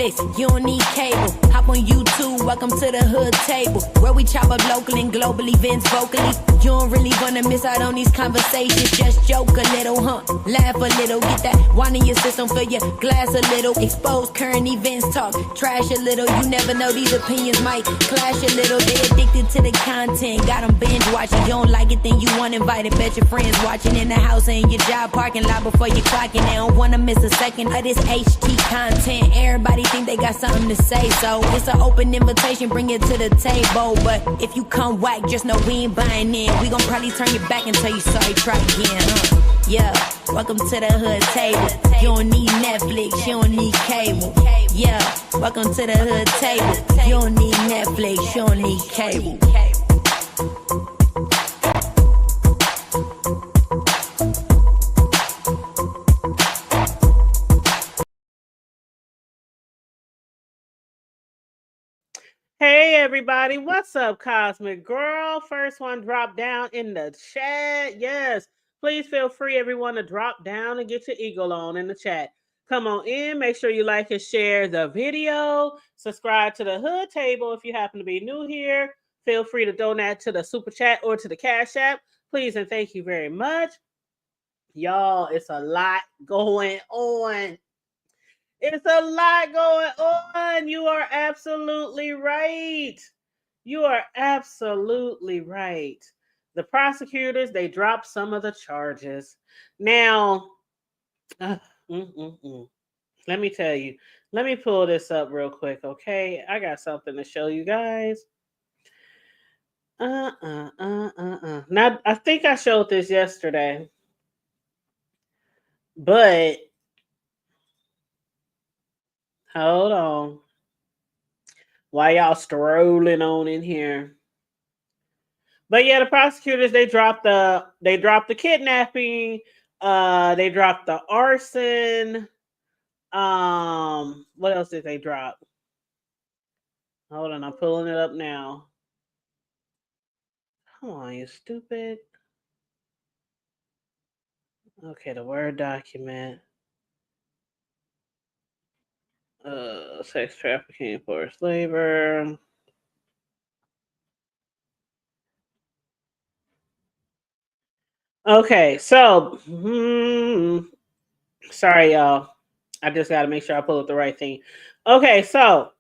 Netflix, you don't need cable. Hop on YouTube, welcome to the hood table, where we chop up local and global events vocally. You don't really wanna miss out on these conversations. Just joke a little, laugh a little, get that wine in your system, fill your glass a little. Expose current events, talk trash a little. You never know, these opinions might clash a little. They addicted to the content, got them binge watching. You don't like it, then you want invited. Bet your friends watching in the house and in your job parking lot before you clocking. They don't wanna miss a second of this HT content. Everybody think they got something to say, so it's an open invitation, bring it to the table. But if you come whack, just know we ain't buying in. We gon' probably turn your back and tell you sorry, try again, Yeah, welcome to the hood table. You don't need Netflix, you don't need cable. Yeah, welcome to the hood table. You don't need Netflix, you don't need cable. Hey everybody, what's up, Cosmic Girl? First one drop down in the chat. Yes, please feel free, everyone, to drop down and get your eagle on in the chat. Come on in, make sure you like and share the video. Subscribe to the Hood Table if you happen to be new here. Feel free to donate to the Super Chat or to the Cash App. Please and thank you very much. Y'all, it's a lot going on. It's a lot going on. You are absolutely right. You are absolutely right. The prosecutors, they dropped some of the charges. Now, let me tell you. Let me pull this up real quick, okay? I got something to show you guys. Now, I think I showed this yesterday. But hold on. Why y'all strolling on in here? But yeah, the prosecutors, they dropped the kidnapping, they dropped the arson. What else did they drop? Hold on, I'm pulling it up now. Come on, you stupid. Okay, the Word document. Sex trafficking, forced labor. Okay, so sorry, y'all. I just got to make sure I pull up the right thing. Okay, so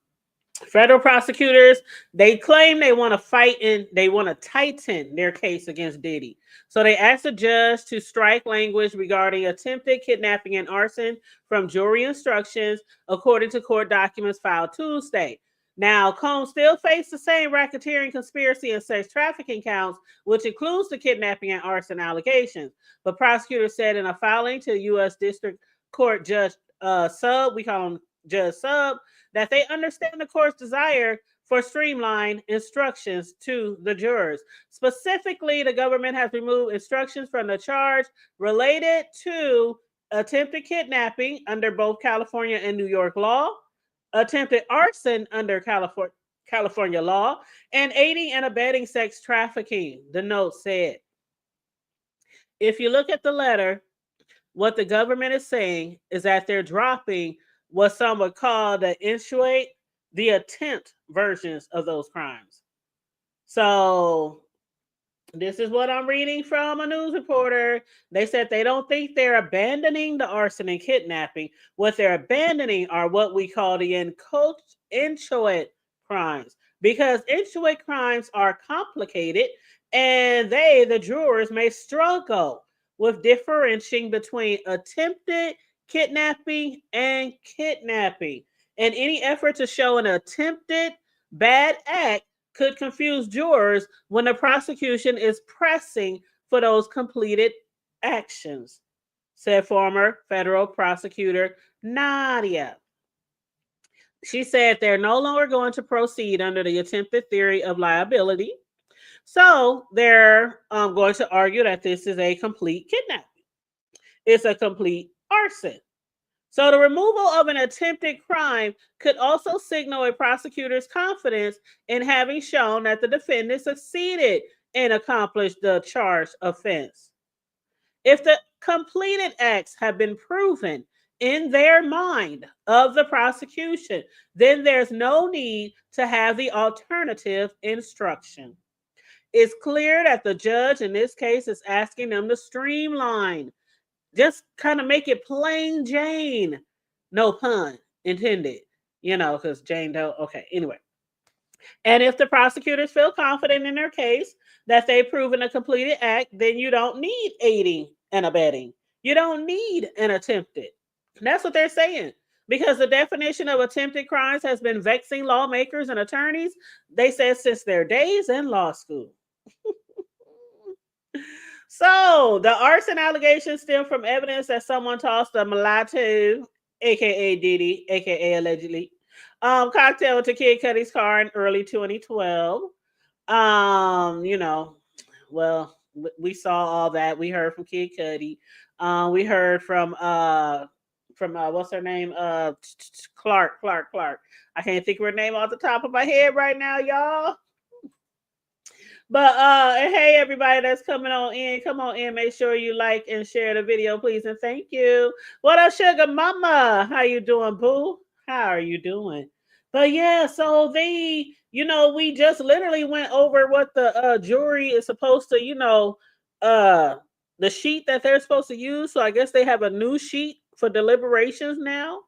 federal prosecutors, they claim they want to fight and they want to tighten their case against Diddy. So they asked the judge to strike language regarding attempted kidnapping and arson from jury instructions, according to court documents filed Tuesday. Now, Combs still faced the same racketeering, conspiracy, and sex trafficking counts, which includes the kidnapping and arson allegations. But prosecutors said in a filing to U.S. District Court Judge Sub, we call him Judge Sub, that they understand the court's desire for streamlined instructions to the jurors. Specifically, the government has removed instructions from the charge related to attempted kidnapping under both California and New York law, attempted arson under California law, and aiding and abetting sex trafficking, the note said. If you look at the letter, what the government is saying is that they're dropping what some would call the attempt versions of those crimes. So this is what I'm reading from a news reporter. They said they don't think they're abandoning the arson and kidnapping. What they're abandoning are what we call the inchoate crimes, because inchoate crimes are complicated and the jurors, may struggle with differentiating between attempted kidnapping and kidnapping. And any effort to show an attempted bad act could confuse jurors when the prosecution is pressing for those completed actions, said former federal prosecutor Nadia. She said they're no longer going to proceed under the attempted theory of liability. So they're going to argue that this is a complete kidnapping. It's a complete arson. So the removal of an attempted crime could also signal a prosecutor's confidence in having shown that the defendant succeeded in accomplishing the charged offense. If the completed acts have been proven in their mind of the prosecution, then there's no need to have the alternative instruction. It's clear that the judge in this case is asking them to streamline, just kind of make it plain Jane. No pun intended, because Jane Doe. Okay, anyway. And if the prosecutors feel confident in their case that they've proven a completed act, then you don't need aiding and abetting. You don't need an attempted. That's what they're saying. Because the definition of attempted crimes has been vexing lawmakers and attorneys, they said, since their days in law school. So the arson allegations stem from evidence that someone tossed a mulatto, aka Diddy, aka allegedly, cocktail into Kid Cudi's car in early 2012. Well, we saw all that. We heard from Kid Cudi. We heard from what's her name? Clark. I can't think of her name off the top of my head right now, y'all. But hey, everybody that's coming on in, come on in. Make sure you like and share the video, please, and thank you. What up, Sugar Mama? How you doing, boo? How are you doing? But yeah, so we just literally went over what the jury is supposed to, the sheet that they're supposed to use. So I guess they have a new sheet for deliberations now.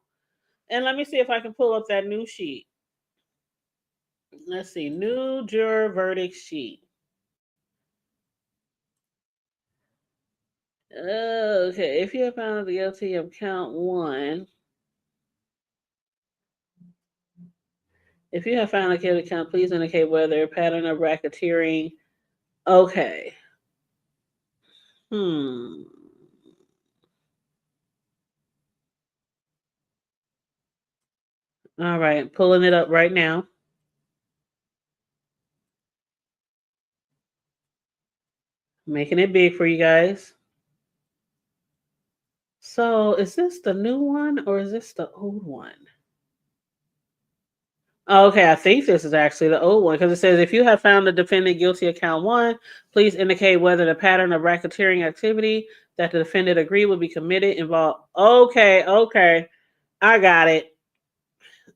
And let me see if I can pull up that new sheet. Let's see, new juror verdict sheet. Okay, if you have found guilty of count 1, if you have found a guilty count, please indicate whether a pattern of racketeering. Okay. All right, pulling it up right now. Making it big for you guys. So, is this the new one or is this the old one? Okay, I think this is actually the old one because it says if you have found the defendant guilty of count 1, please indicate whether the pattern of racketeering activity that the defendant agreed will be committed involved. Okay, I got it.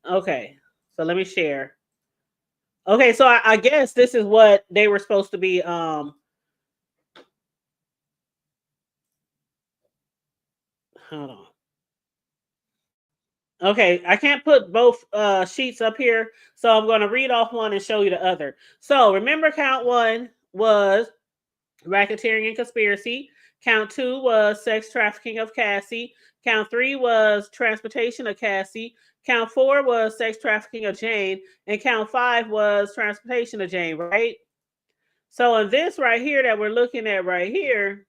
Okay, so let me share. Okay, so I guess this is what they were supposed to be. Hold on. Okay, I can't put both sheets up here, so I'm going to read off one and show you the other. So remember, count 1 was racketeering and conspiracy. Count 2 was sex trafficking of Cassie. Count 3 was transportation of Cassie. Count 4 was sex trafficking of Jane. And count 5 was transportation of Jane, right? So in this right here that we're looking at right here,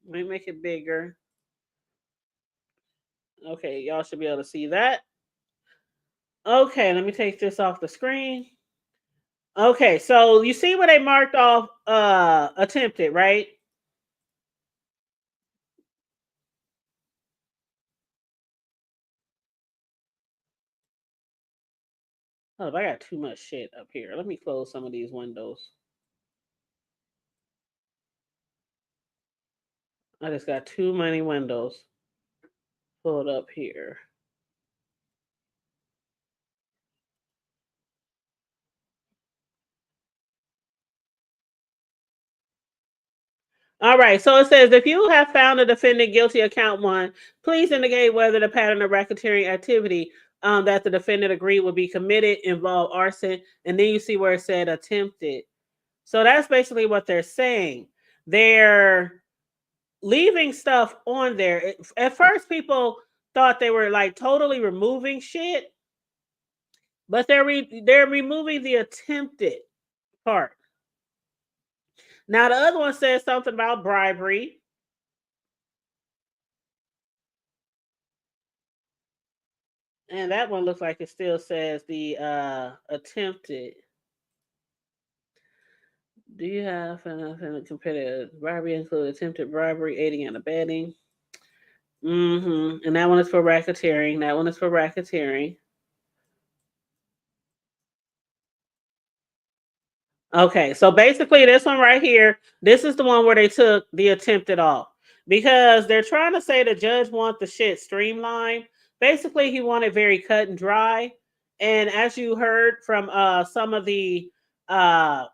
let me make it bigger. Okay, y'all should be able to see that. Okay, let me take this off the screen. Okay, so you see where they marked off attempted, right? Oh, I got too much shit up here. Let me close some of these windows. I just got too many windows pulled up here. All right, so it says if you have found a defendant guilty of count 1, please indicate whether the pattern of racketeering activity that the defendant agreed will be committed involve arson, and then you see where it said attempted. So that's basically what they're saying. They're leaving stuff on there. At first, people thought they were like totally removing shit, but they're removing the attempted part. Now the other one says something about bribery. And that one looks like it still says the attempted. Do you have a competitive bribery include attempted bribery, aiding and abetting? And that one is for racketeering. That one is for racketeering. Okay, so basically this one right here, this is the one where they took the attempted off. because they're trying to say the judge wants the shit streamlined. Basically, he wanted very cut and dry. And as you heard from uh I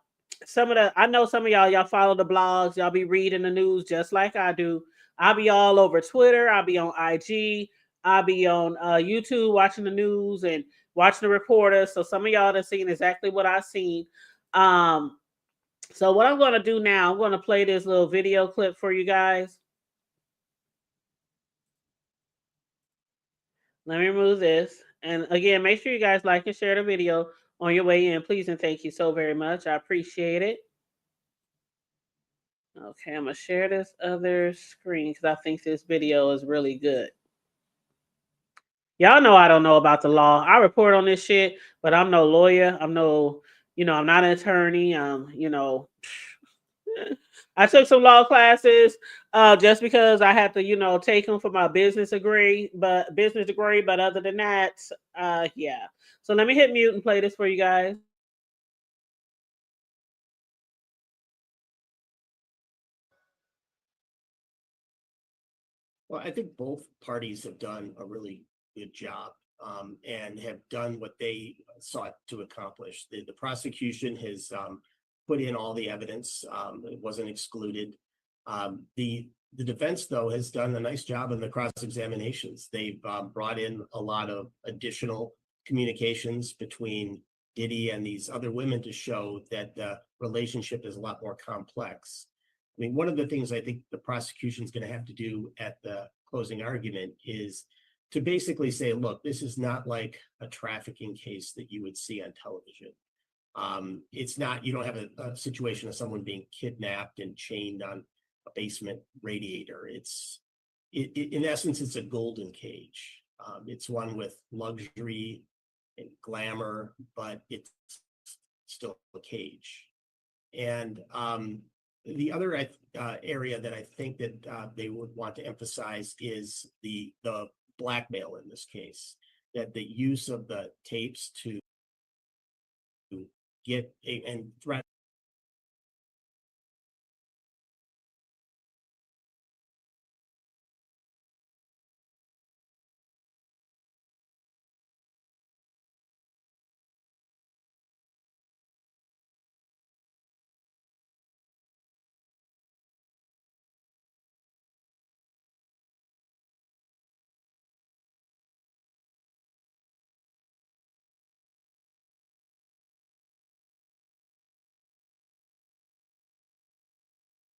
know some of y'all follow the blogs, y'all be reading the news just like I do. I'll be all over Twitter, I'll be on IG, I'll be on YouTube watching the news and watching the reporters. So some of y'all have seen exactly what I've seen. Um, so what I'm going to do now, I'm going to play this little video clip for you guys. Let me remove this. And again, make sure you guys like and share the video on your way in, please, and thank you so very much. I appreciate it. Okay, I'm going to share this other screen because I think this video is really good. Y'all know I don't know about the law. I report on this shit, but I'm no lawyer. I'm not an attorney. I took some law classes just because I had to, take them for my business degree. But other than that, yeah. So let me hit mute and play this for you guys. Well, I think both parties have done a really good job and have done what they sought to accomplish. The prosecution has put in all the evidence; it wasn't excluded. The defense, though, has done a nice job in the cross examinations. They've brought in a lot of additional communications between Diddy and these other women to show that the relationship is a lot more complex. I mean, one of the things I think the prosecution is going to have to do at the closing argument is to basically say, look, this is not like a trafficking case that you would see on television. It's not, you don't have a situation of someone being kidnapped and chained on a basement radiator. In essence, it's a golden cage. It's one with luxury and glamour, but it's still a cage. And the other area that I think that they would want to emphasize is the blackmail in this case, that the use of the tapes to get and threat.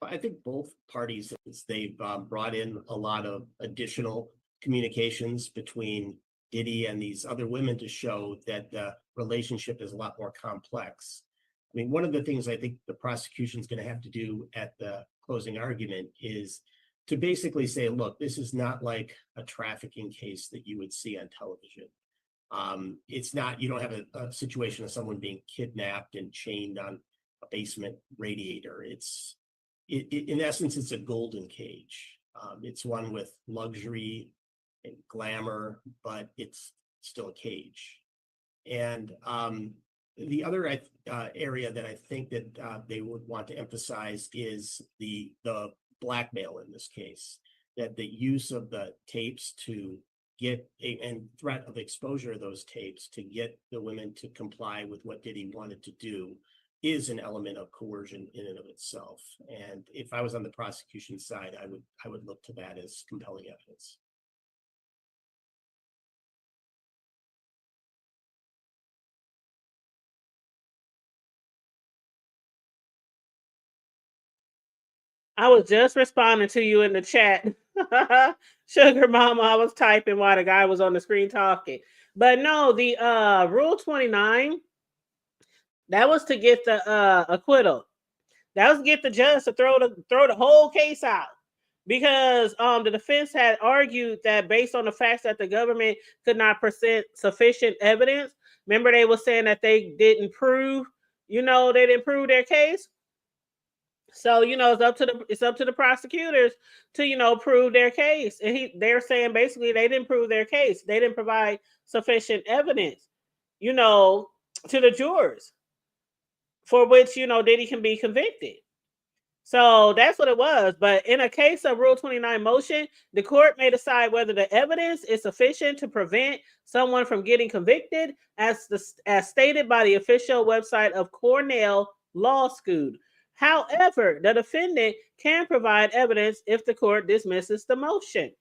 I think both parties, they've brought in a lot of additional communications between Diddy and these other women to show that the relationship is a lot more complex. I mean, one of the things I think the prosecution is going to have to do at the closing argument is to basically say, look, this is not like a trafficking case that you would see on television. It's not, you don't have a situation of someone being kidnapped and chained on a basement radiator. In essence, it's a golden cage. It's one with luxury and glamour, but it's still a cage. And the other area that I think that they would want to emphasize is the blackmail in this case, that the use of the tapes to get and threat of exposure of those tapes to get the women to comply with what Diddy wanted to do is an element of coercion in and of itself. And if I was on the prosecution side, I would look to that as compelling evidence. I was just responding to you in the chat. Sugar mama, I was typing while the guy was on the screen talking. But no, the Rule 29, that was to get the acquittal. That was to get the judge to throw the whole case out. Because the defense had argued that based on the facts that the government could not present sufficient evidence. Remember, they were saying that they didn't prove their case. So it's up to the prosecutors to prove their case, and they're saying basically they didn't prove their case. They didn't provide sufficient evidence, to the jurors for which Diddy can be convicted. So that's what it was. But in a case of Rule 29 motion, the court may decide whether the evidence is sufficient to prevent someone from getting convicted, as stated by the official website of Cornell Law School. However, the defendant can provide evidence if the court dismisses the motion.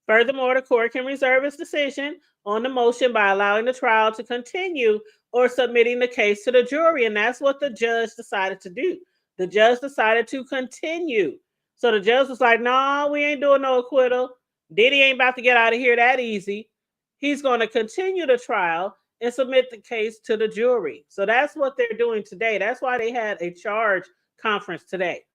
Furthermore, the court can reserve its decision on the motion by allowing the trial to continue or submitting the case to the jury. And that's what the judge decided to do. The judge decided to continue. So the judge was like, "No, we ain't doing no acquittal. Diddy ain't about to get out of here that easy. He's going to continue the trial and submit the case to the jury." So that's what they're doing today. That's why they had a charge conference today,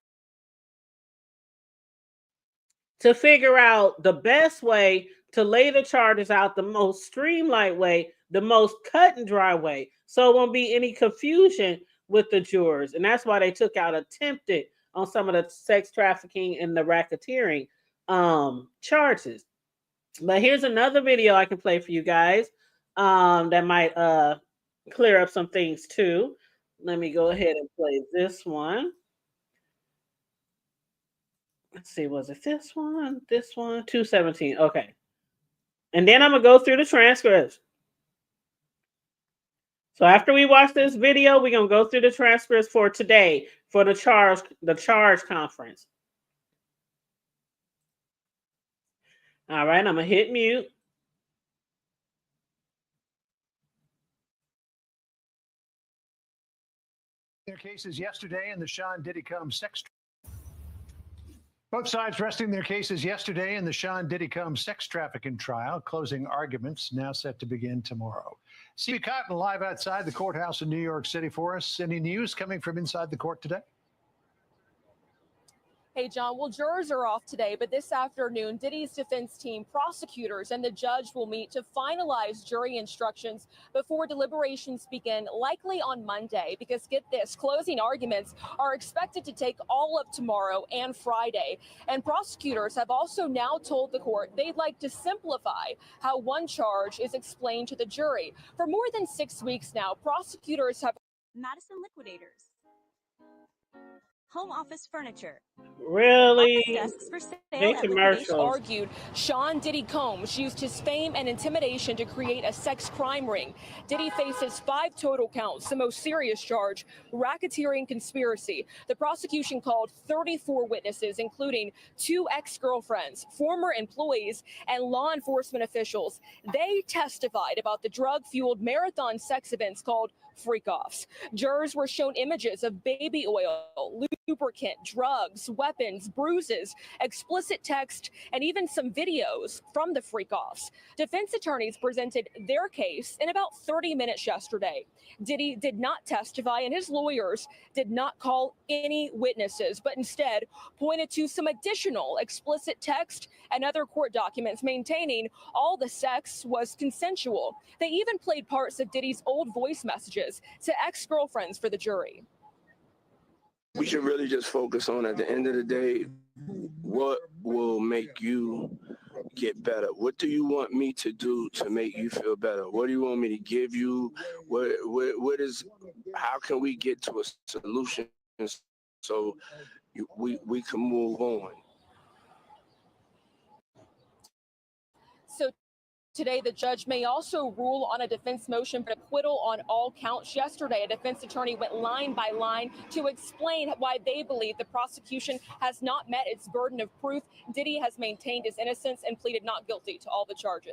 to figure out the best way to lay the charges out, the most streamlined way, the most cut and dry way, so it won't be any confusion with the jurors. And that's why they took out attempted on some of the sex trafficking and the racketeering charges. But here's another video I can play for you guys that might clear up some things too. Let me go ahead and play this one. Let's see, was it this one? This one? 217. Okay. And then I'm going to go through the transcripts. So after we watch this video, we're going to go through the transcripts for today for the charge conference. All right, I'm going to hit mute. Their cases yesterday in the Sean Diddy Combs sex. Both sides resting their cases yesterday in the Sean Diddy Combs sex trafficking trial. Closing arguments now set to begin tomorrow. Steve Cotton live outside the courthouse in New York City for us. Any news coming from inside the court today? Hey, John, well, jurors are off today, but this afternoon, Diddy's defense team, prosecutors, and the judge will meet to finalize jury instructions before deliberations begin, likely on Monday, because get this, closing arguments are expected to take all of tomorrow and Friday. And prosecutors have also now told the court they'd like to simplify how one charge is explained to the jury. For more than 6 weeks now, prosecutors have Madison Liquidators, home office furniture, Really? desks for sale Big at commercials. argued Sean Diddy Combs used his fame and intimidation to create a sex crime ring. Diddy faces 5 total counts, the most serious charge, racketeering conspiracy. The prosecution called 34 witnesses, including 2 ex-girlfriends, former employees, and law enforcement officials. They testified about the drug-fueled marathon sex events called freak-offs. Jurors were shown images of baby oil, lubricant, drugs, weapons, bruises, explicit text, and even some videos from the freak-offs. Defense attorneys presented their case in about 30 minutes yesterday. Diddy did not testify, and his lawyers did not call any witnesses, but instead pointed to some additional explicit text and other court documents maintaining all the sex was consensual. They even played parts of Diddy's old voice messages to ex-girlfriends for the jury. We should really just focus on, at the end of the day, what will make you get better? What do you want me to do to make you feel better? What do you want me to give you? How can we get to a solution so we can move on? So today, the judge may also rule on a defense motion for acquittal on all counts. Yesterday, a defense attorney went line by line to explain why they believe the prosecution has not met its burden of proof. Diddy has maintained his innocence and pleaded not guilty to all the charges.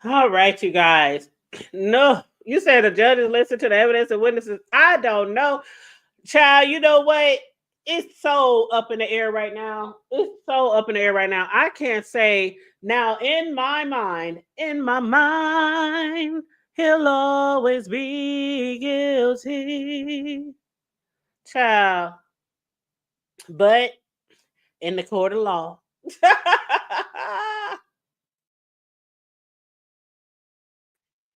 All right, you guys. No, you said the judges listen to the evidence and witnesses. I don't know. Child, you know what? It's so up in the air right now. It's so up in the air right now. I can't say now in my mind, he'll always be guilty. Child. But in the court of law.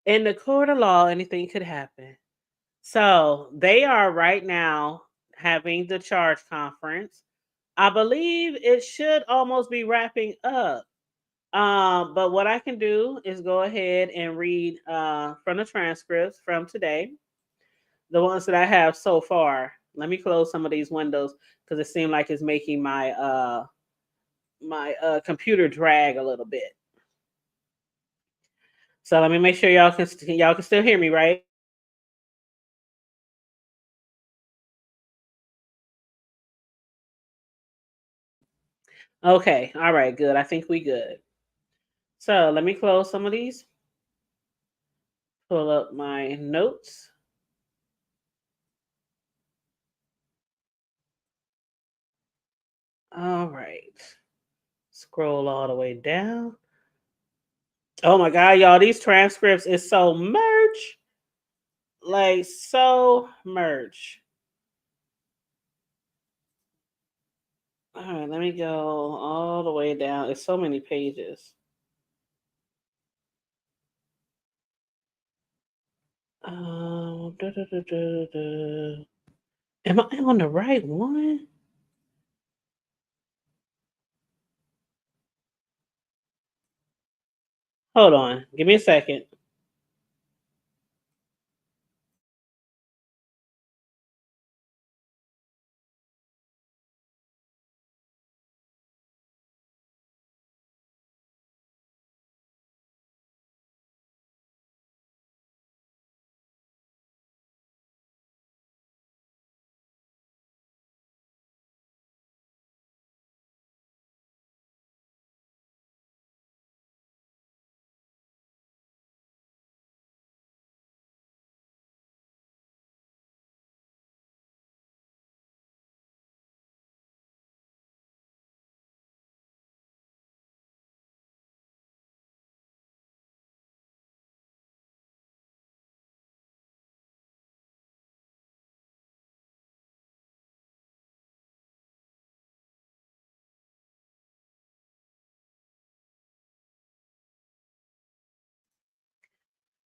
In the court of law, anything could happen. So they are right now having the charge conference. I believe it should almost be wrapping up. But what I can do is go ahead and read from the transcripts from today, the ones that I have so far. Let me close some of these windows because it seemed like it's making my computer drag a little bit. So let me make sure y'all can still hear me, right? Okay. All right. Good. I think we good. So let me close some of these. Pull up my notes. All right. Scroll all the way down. Oh my God, y'all, these transcripts is so merch. Like, so merch. All right, let me go all the way down. It's so many pages. Da, da, da, da, da. Am I on the right one? Hold on. Give me a second.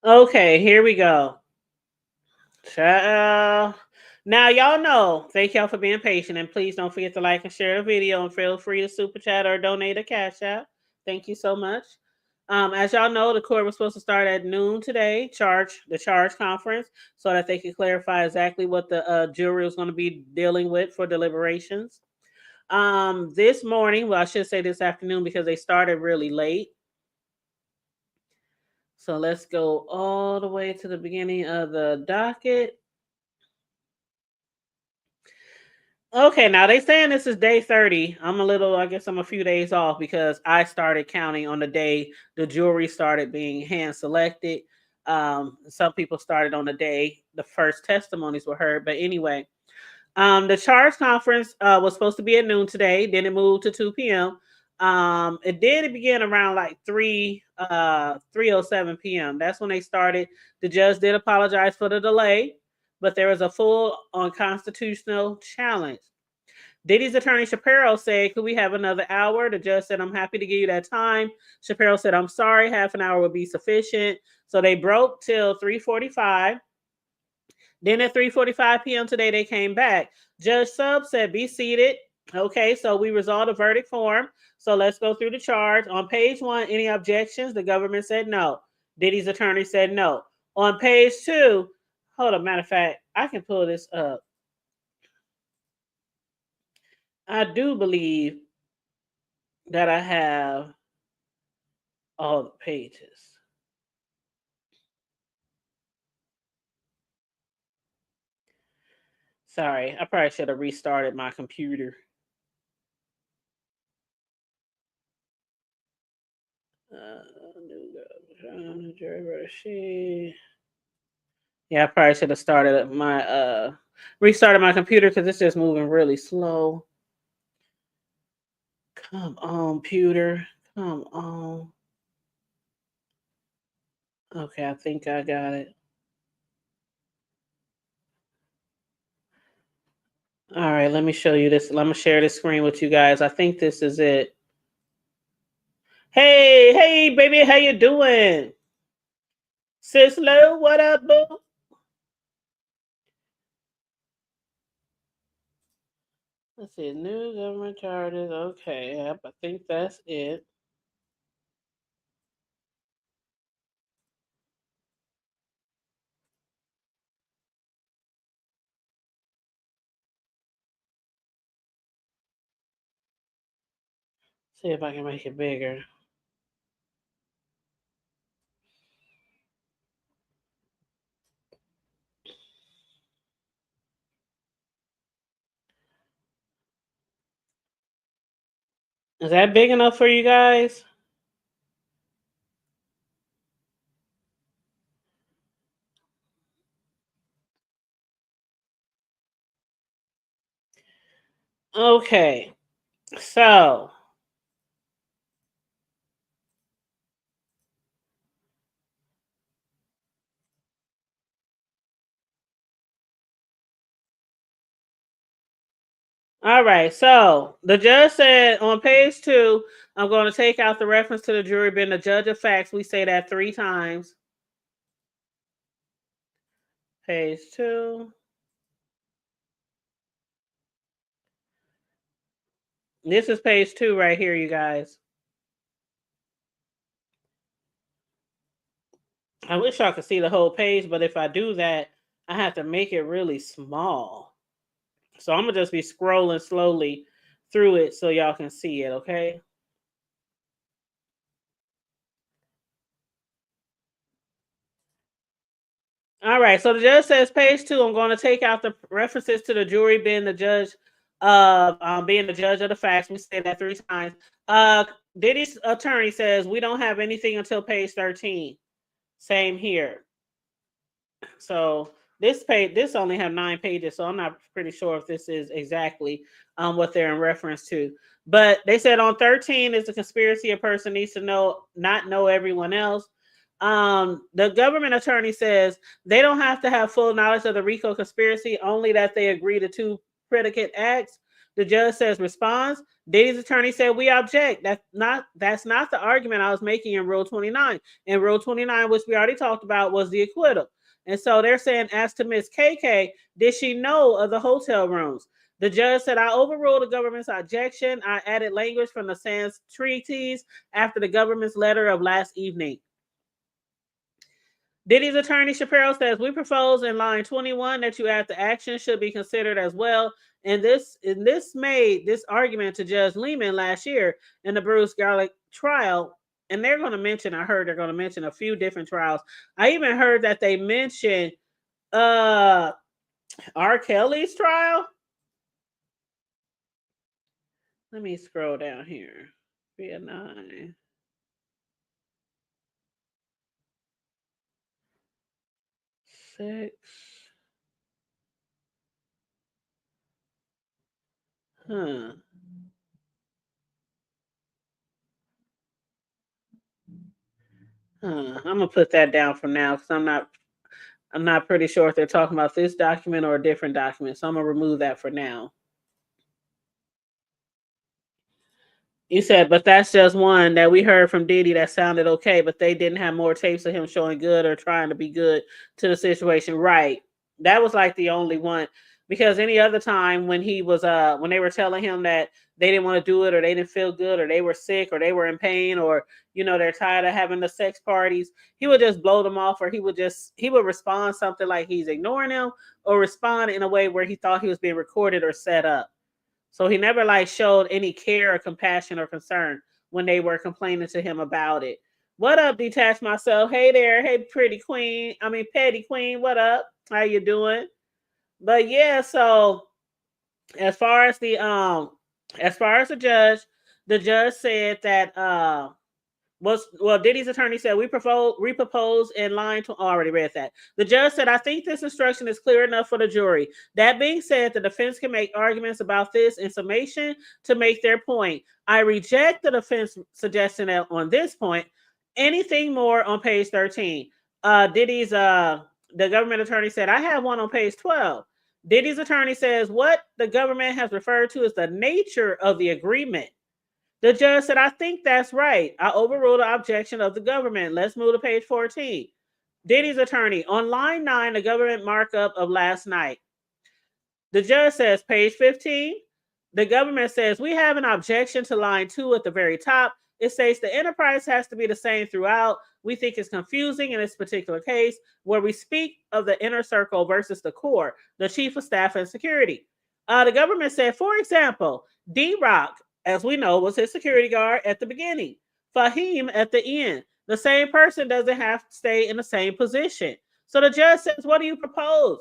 Okay, here we go. Ciao. Now y'all know. Thank y'all for being patient, and please don't forget to like and share the video, and feel free to super chat or donate a cash app. Thank you so much. As y'all know, the court was supposed to start at noon today. The charge conference, so that they can clarify exactly what the jury is going to be dealing with for deliberations. This morning, well, I should say this afternoon because they started really late. So let's go all the way to the beginning of the docket. Okay, now they saying this is day 30. I guess I'm a few days off because I started counting on the day the jury started being hand selected. Some people started on the day the first testimonies were heard. But anyway, the charge conference was supposed to be at noon today. Then it moved to 2 p.m. It did begin around like 3:07 p.m. That's when they started. The judge did apologize for the delay, but there was a full unconstitutional challenge. Diddy's attorney Shapiro said, "Could we have another hour?" The judge said, "I'm happy to give you that time." Shapiro said, "I'm sorry, half an hour would be sufficient." So they broke till 3:45. Then at 3:45 p.m. today, they came back. Judge Sub said, "Be seated." Okay, so we resolved a verdict form. So let's go through the charge. On page 1, any objections? The government said no. Diddy's attorney said no. On page 2, hold on, matter of fact, I can pull this up. I do believe that I have all the pages. Sorry, I probably should have restarted my computer. Yeah, I probably should have restarted my computer because it's just moving really slow. Come on, computer. Come on. Okay, I think I got it. All right, let me show you this. Let me share this screen with you guys. I think this is it. Hey, baby, how you doing? Sis Lou, what up, boo? Let's see, new government charges. Okay, yep, I think that's it. See if I can make it bigger. Is that big enough for you guys? Okay, so all right, so the judge said on page 2, I'm going to take out the reference to the jury being the judge of facts. We say that 3 times. Page 2. This is page 2 right here, you guys. I wish I could see the whole page, but if I do that, I have to make it really small. So I'm going to just be scrolling slowly through it so y'all can see it, okay? All right, so the judge says page 2, I'm going to take out the references to the jury being the judge of the facts. We say that 3 times. Diddy's attorney says we don't have anything until page 13. Same here. So this only have 9 pages, so I'm not pretty sure if this is exactly what they're in reference to. But they said on 13 is a conspiracy a person needs to not know everyone else. The government attorney says they don't have to have full knowledge of the RICO conspiracy, only that they agree to 2 predicate acts. The judge says response. Diddy's attorney said we object. That's not the argument I was making in Rule 29. In Rule 29, which we already talked about, was the acquittal. And so they're saying, as to Miss KK, did she know of the hotel rooms? The judge said, I overruled the government's objection. I added language from the Sands treaties after the government's letter of last evening. Diddy's attorney Shapiro says, we propose in line 21 that you add the action should be considered as well. And this made this argument to Judge Lehman last year in the Bruce Garlick trial. And they're going to mention, I heard they're going to mention a few different trials. I even heard that they mentioned R. Kelly's trial. Let me scroll down here. 309. Six. I'm gonna put that down for now because I'm not pretty sure if they're talking about this document or a different document. So I'm gonna remove that for now. You said, but that's just one that we heard from Diddy that sounded okay, but they didn't have more tapes of him showing good or trying to be good to the situation. Right. That was like the only one, because any other time when he was when they were telling him that they didn't want to do it or they didn't feel good or they were sick or they were in pain or they're tired of having the sex parties, he would just blow them off, or he would respond something like he's ignoring them or respond in a way where he thought he was being recorded or set up. So he never showed any care or compassion or concern when they were complaining to him about it. What up, Detach Myself? Hey there. Hey, petty queen. What up? How you doing? But yeah, so as far as the judge said that Diddy's attorney said we propose in line to already read that. The judge said, I think this instruction is clear enough for the jury. That being said, the defense can make arguments about this in summation to make their point. I reject the defense suggestion that on this point. Anything more on page 13. Diddy's the government attorney said, I have one on page 12. Diddy's attorney says what the government has referred to as the nature of the agreement. The judge said, I think that's right. I overruled the objection of the government. Let's move to page 14. Diddy's attorney, on line 9, the government markup of last night. The judge says, page 15. The government says, we have an objection to line 2 at the very top. It states the enterprise has to be the same throughout. We think it's confusing in this particular case where we speak of the inner circle versus the core, the chief of staff and security. The government said, for example, D-Rock as we know, was his security guard at the beginning. Fahim at the end. The same person doesn't have to stay in the same position. So the judge says, what do you propose?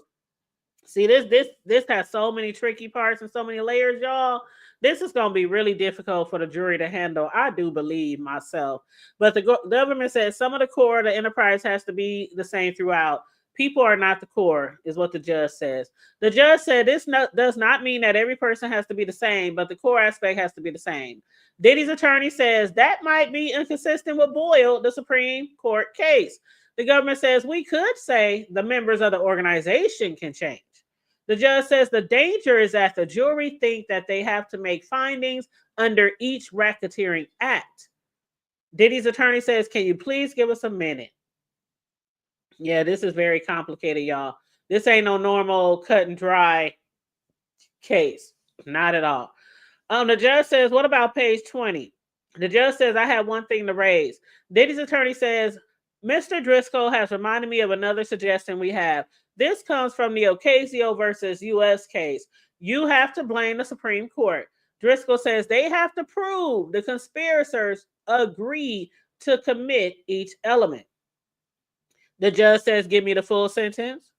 See, this has so many tricky parts and so many layers, y'all. This is going to be really difficult for the jury to handle, I do believe myself. But the government says some of the core of the enterprise has to be the same throughout. People are not the core, is what the judge says. The judge said this does not mean that every person has to be the same, but the core aspect has to be the same. Diddy's attorney says that might be inconsistent with Boyle, the Supreme Court case. The government says we could say the members of the organization can change. The judge says the danger is that the jury think that they have to make findings under each racketeering act. Diddy's attorney says, can you please give us a minute? Yeah, this is very complicated, y'all. This ain't no normal cut and dry case. Not at all. The judge says, what about page 20? The judge says, I have one thing to raise. Diddy's attorney says, Mr. Driscoll has reminded me of another suggestion we have. This comes from the Ocasio versus U.S. case. You have to blame the Supreme Court. Driscoll says they have to prove the conspirators agree to commit each element. The judge says, give me the full sentence.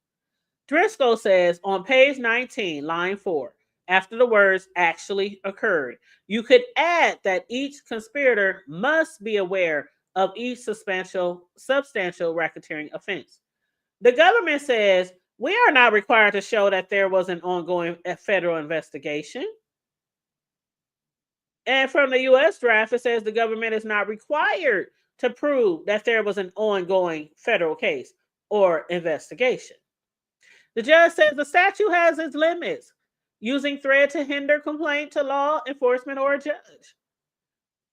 Driscoll says on page 19, line 4, after the words actually occurred, you could add that each conspirator must be aware of each substantial racketeering offense. The government says we are not required to show that there was an ongoing federal investigation. And from the U.S. draft, it says the government is not required to prove that there was an ongoing federal case or investigation. The judge says the statute has its limits, using threat to hinder complaint to law enforcement or a judge.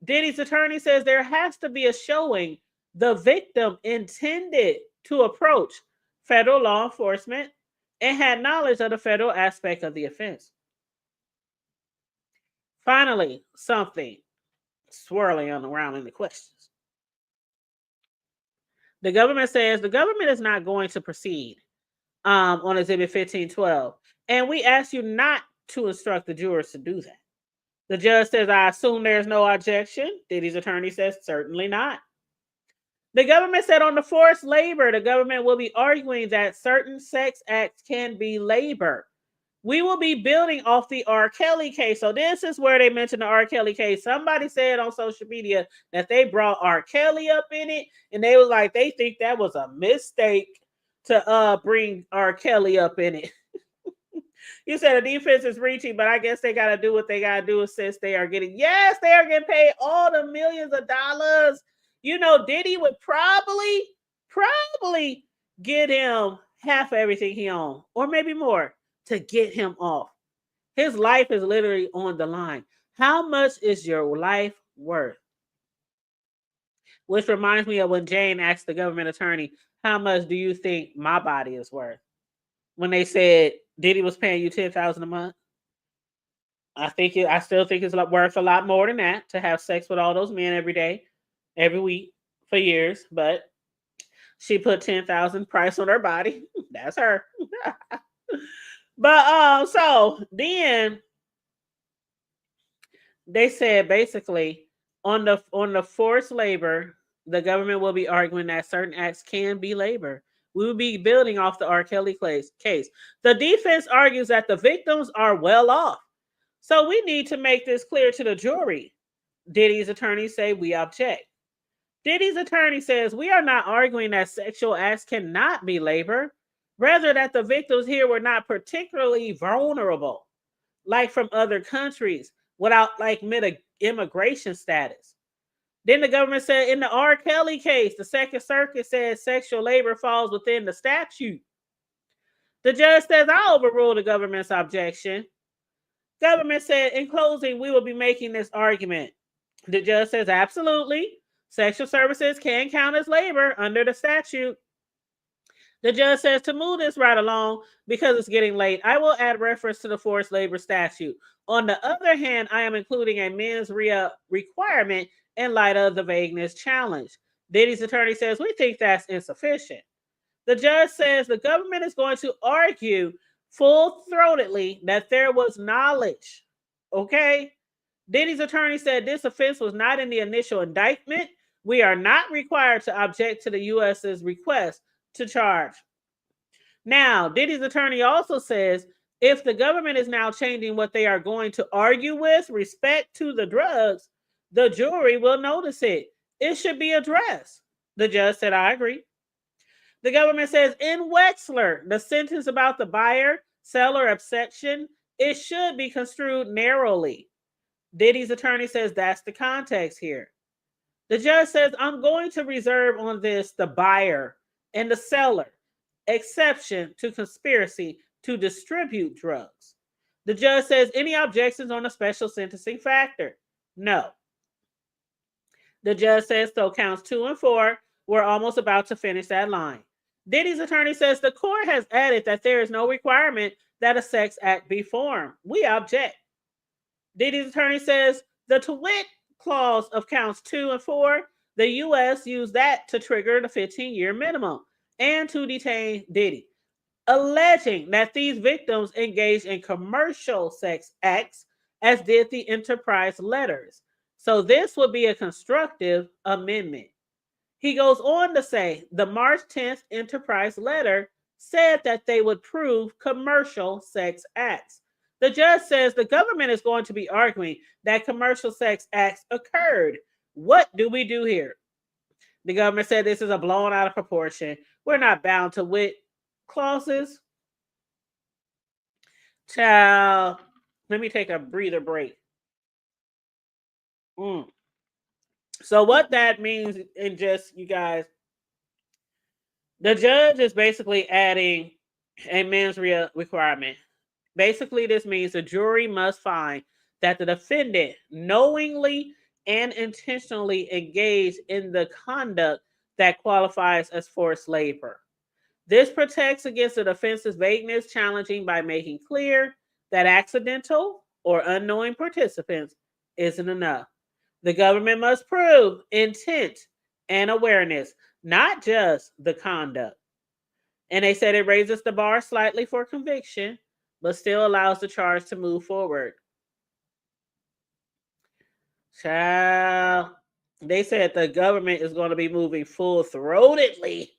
Diddy's attorney says there has to be a showing the victim intended to approach federal law enforcement and had knowledge of the federal aspect of the offense. Finally, something swirling around in the questions. The government says the government is not going to proceed on Exhibit 1512. And we ask you not to instruct the jurors to do that. The judge says, I assume there's no objection. Diddy's attorney says, certainly not. The government said on the forced labor, the government will be arguing that certain sex acts can be labor. We will be building off the R. Kelly case. So this is where they mentioned the R. Kelly case. Somebody said on social media that they brought R. Kelly up in it. And they was like, they think that was a mistake to bring R. Kelly up in it. You said the defense is reaching, but I guess they got to do what they got to do since they are getting paid all the millions of dollars. You know, Diddy would probably get him half of everything he owned, or maybe more, to get him off. His life is literally on the line. How much is your life worth? Which reminds me of when Jane asked the government attorney, how much do you think my body is worth? When they said Diddy was paying you $10,000 a month. I still think it's worth a lot more than that to have sex with all those men every day, every week for years. But she put $10,000 price on her body. That's her. But so then they said basically on the forced labor, the government will be arguing that certain acts can be labor. We will be building off the R. Kelly case. The defense argues that the victims are well off. So we need to make this clear to the jury. Diddy's attorneys say we object. Diddy's attorney says we are not arguing that sexual acts cannot be labor. Rather that the victims here were not particularly vulnerable, like from other countries, without like immigration status. Then the government said in the R. Kelly case, the Second Circuit said sexual labor falls within the statute. The judge says, I overrule the government's objection. Government said, in closing, we will be making this argument. The judge says, absolutely. Sexual services can count as labor under the statute. The judge says to move this right along because it's getting late, I will add reference to the forced labor statute. On the other hand, I am including a mens rea requirement in light of the vagueness challenge. Diddy's attorney says, we think that's insufficient. The judge says the government is going to argue full-throatedly that there was knowledge, okay? Diddy's attorney said this offense was not in the initial indictment. We are not required to object to the U.S.'s request to charge. Now, Diddy's attorney also says if the government is now changing what they are going to argue with respect to the drugs, the jury will notice it. It should be addressed. The judge said, I agree. The government says in Wexler, the sentence about the buyer-seller obsession, it should be construed narrowly. Diddy's attorney says that's the context here. The judge says, I'm going to reserve on this the buyer and the seller exception to conspiracy to distribute drugs. The judge says, any objections on a special sentencing factor? No. The judge says, so counts 2 and 4, we're almost about to finish that line. Diddy's attorney says the court has added that there is no requirement that a sex act be formed. We object. Diddy's attorney says the to wit clause of counts 2 and 4, the U.S. used that to trigger the 15-year minimum and to detain Diddy, alleging that these victims engaged in commercial sex acts, as did the Enterprise letters. So this would be a constructive amendment. He goes on to say the March 10th Enterprise letter said that they would prove commercial sex acts. The judge says the government is going to be arguing that commercial sex acts occurred. What do we do here? The government said this is a blown out of proportion. We're not bound to wit clauses. Child, let me take a breather break. So what that means, in just you guys, the judge is basically adding a mens rea requirement. Basically, this means the jury must find that the defendant knowingly and intentionally engaged in the conduct that qualifies as forced labor. This protects against the defense's vagueness challenging by making clear that accidental or unknowing participants isn't enough. The government must prove intent and awareness, not just the conduct. And they said it raises the bar slightly for conviction, but still allows the charge to move forward. Child, they said the government is going to be moving full-throatedly.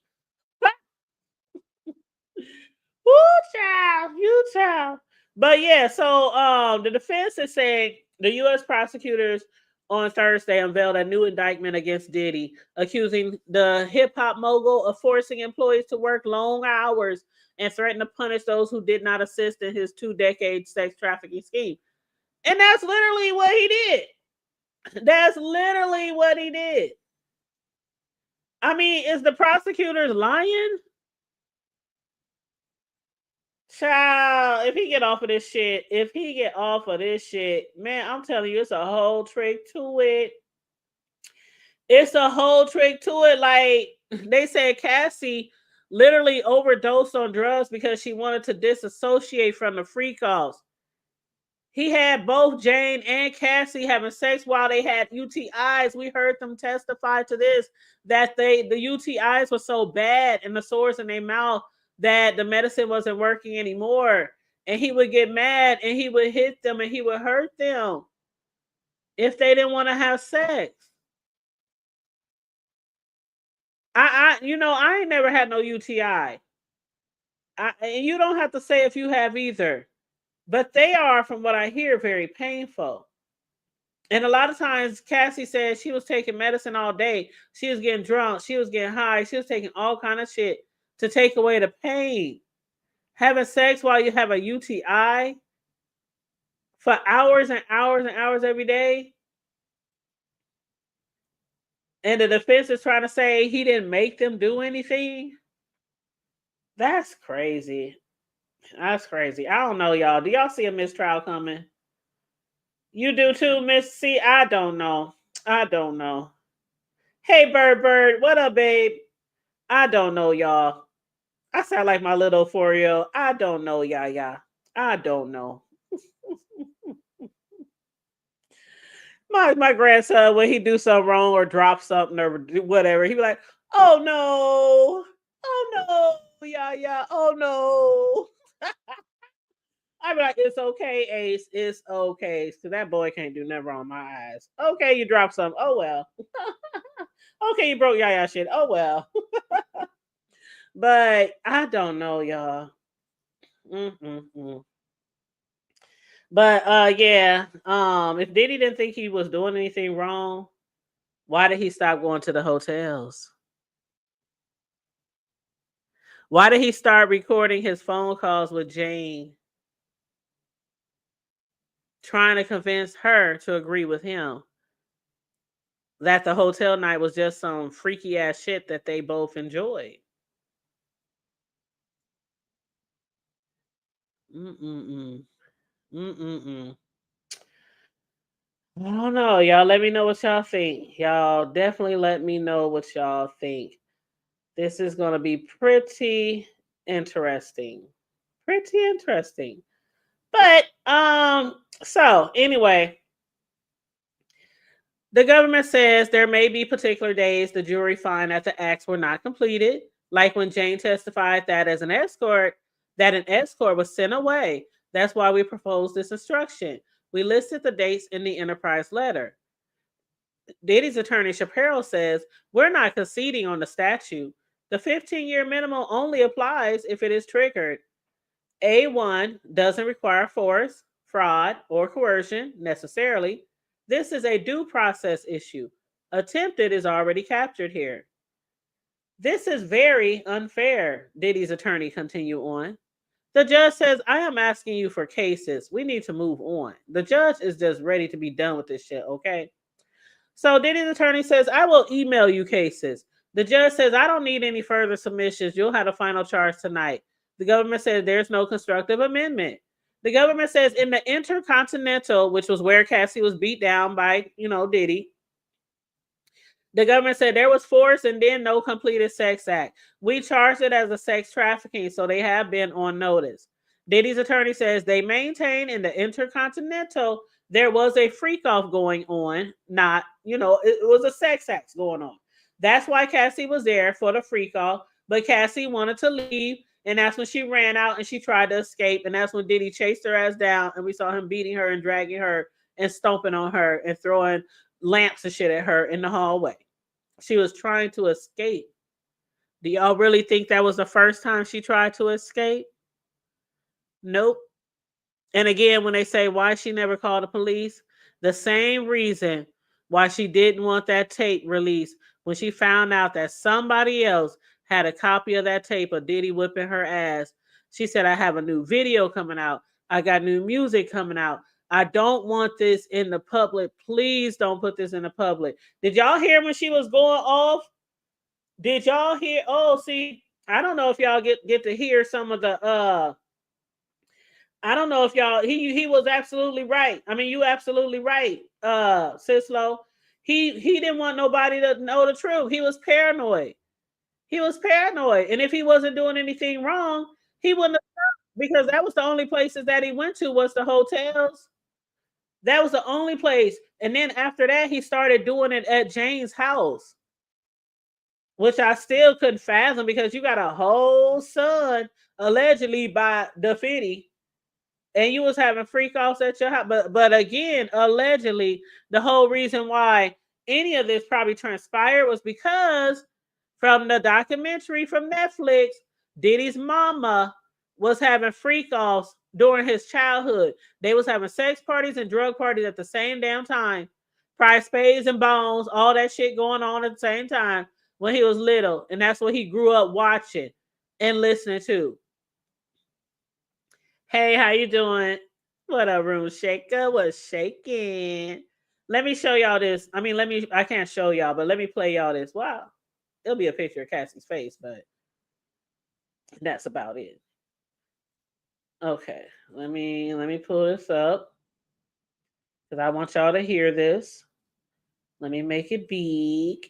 Woo, child, you child. But yeah, so the defense is saying the U.S. prosecutors on Thursday unveiled a new indictment against Diddy, accusing the hip-hop mogul of forcing employees to work long hours and threatened to punish those who did not assist in his 2-decade sex trafficking scheme. And that's literally what he did. That's literally what he did. I mean, is the prosecutors lying? Child, if he get off of this shit, man, I'm telling you, it's a whole trick to it. It's a whole trick to it. Like they said, Cassie literally overdosed on drugs because she wanted to disassociate from the free calls. He had both Jane and Cassie having sex while they had UTIs. We heard them testify to this, that the UTIs were so bad and the sores in their mouth that the medicine wasn't working anymore. And he would get mad and he would hit them and he would hurt them if they didn't want to have sex. I ain't never had no UTI. And you don't have to say if you have either. But they are, from what I hear, very painful. And a lot of times, Cassie said she was taking medicine all day. She was getting drunk. She was getting high. She was taking all kind of shit to take away the pain. Having sex while you have a UTI for hours and hours and hours every day. And the defense is trying to say he didn't make them do anything. That's crazy. That's crazy. I don't know, y'all. Do y'all see a mistrial coming? You do too, Miss C? I don't know. Hey, Bird. What up, babe? I don't know, y'all. I sound like my little 4-year-old. I don't know, yeah. I don't know. My grandson, when he do something wrong or drop something or whatever, he be like, oh no, yeah, oh no. I'd be like, it's okay, Ace. It's okay. Because that boy can't do never on my eyes. Okay, you dropped some. Oh, well. Okay, you broke Yaya shit. Oh, well. But I don't know, y'all. Mm-mm-mm. But yeah, if Diddy didn't think he was doing anything wrong, why did he stop going to the hotels? Why did he start recording his phone calls with Jane, trying to convince her to agree with him that the hotel night was just some freaky ass shit that they both enjoyed? Mm-mm-mm. Mm-mm-mm. I don't know. Y'all let me know what y'all think. Y'all definitely let me know what y'all think. This is going to be pretty interesting. Pretty interesting. But so anyway, the government says there may be particular days the jury find that the acts were not completed, like when Jane testified that an escort was sent away. That's why we proposed this instruction. We listed the dates in the enterprise letter. Diddy's attorney Shapiro says we're not conceding on the statute. The 15-year minimum only applies if it is triggered. A1 doesn't require force, fraud, or coercion necessarily. This is a due process issue. Attempted is already captured here. This is very unfair, Diddy's attorney continued on. The judge says, I am asking you for cases. We need to move on. The judge is just ready to be done with this shit, okay? So Diddy's attorney says, I will email you cases. The judge says, I don't need any further submissions. You'll have a final charge tonight. The government says there's no constructive amendment. The government says in the Intercontinental, which was where Cassie was beat down by, Diddy, the government said there was force and then no completed sex act. We charged it as a sex trafficking, so they have been on notice. Diddy's attorney says they maintain in the Intercontinental there was a freak off going on, not, it was a sex act going on. That's why Cassie was there for the freak off, but Cassie wanted to leave, and that's when she ran out and she tried to escape, and that's when Diddy chased her ass down, and we saw him beating her and dragging her and stomping on her and throwing lamps and shit at her in the hallway. She was trying to escape. Do y'all really think that was the first time she tried to escape? Nope. And again, when they say why she never called the police, the same reason why she didn't want that tape released when she found out that somebody else had a copy of that tape of Diddy whipping her ass. She said, I have a new video coming out. I got new music coming out. I don't want this in the public. Please don't put this in the public. Did y'all hear when she was going off? Did y'all hear? Oh, see, I don't know if y'all get to hear some of the I don't know if y'all he was absolutely right. I mean, you absolutely right, Sislo. He didn't want nobody to know the truth. He was paranoid. He was paranoid. And if he wasn't doing anything wrong, he wouldn't have stopped, because that was the only places that he went to was the hotels. That was the only place. And then after that, he started doing it at Jane's house, which I still couldn't fathom, because you got a whole son allegedly by the 50, and you was having freak offs at your house. But again, allegedly, the whole reason why any of this probably transpired was because from the documentary from Netflix, Diddy's mama was having freak offs during his childhood. They was having sex parties and drug parties at the same damn time. Price, spades, and bones, all that shit going on at the same time when he was little. And that's what he grew up watching and listening to. Hey, how you doing? What up, room shaker? What's shaking? Let me show y'all this. I can't show y'all, but let me play y'all this. Wow. It'll be a picture of Cassie's face, but that's about it. Okay, let me pull this up, because I want y'all to hear this. Let me make it big.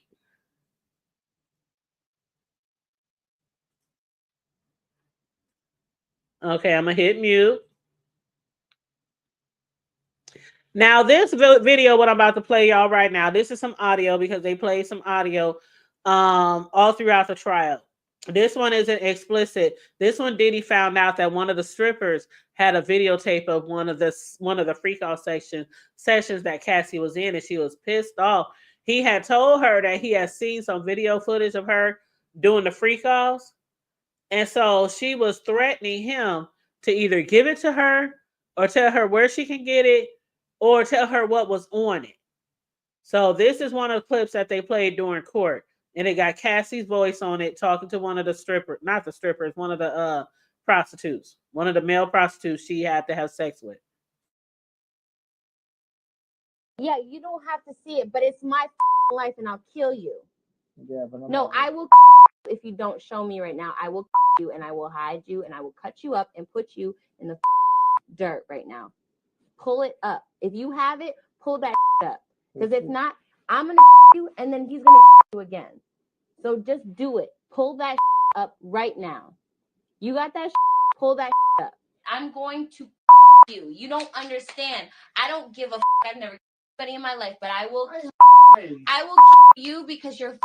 Okay, I'm gonna hit mute. Now, this video, what I'm about to play y'all right now, this is some audio, because they played some audio all throughout the trial. This one isn't explicit. This one, Diddy found out that one of the strippers had a videotape of one of the freak off sessions that Cassie was in, and she was pissed off. He had told her that he had seen some video footage of her doing the freak offs, and so she was threatening him to either give it to her or tell her where she can get it or tell her what was on it. So this is one of the clips that they played during court, and it got Cassie's voice on it talking to one of the strippers, not the strippers, one of the prostitutes, one of the male prostitutes she had to have sex with. Yeah, you don't have to see it, but it's my life, and I'll kill you. Yeah, but no, I will if you don't show me right now. I will you, and I will hide you, and I will cut you up and put you in the dirt right now. Pull it up. If you have it, pull that up. Because if not, I'm going to you, and then he's going to you again. So just do it. Pull that up right now. You got that pull that up. I'm going to you. You don't understand. I don't give a I've never anybody in my life, but I will you because you're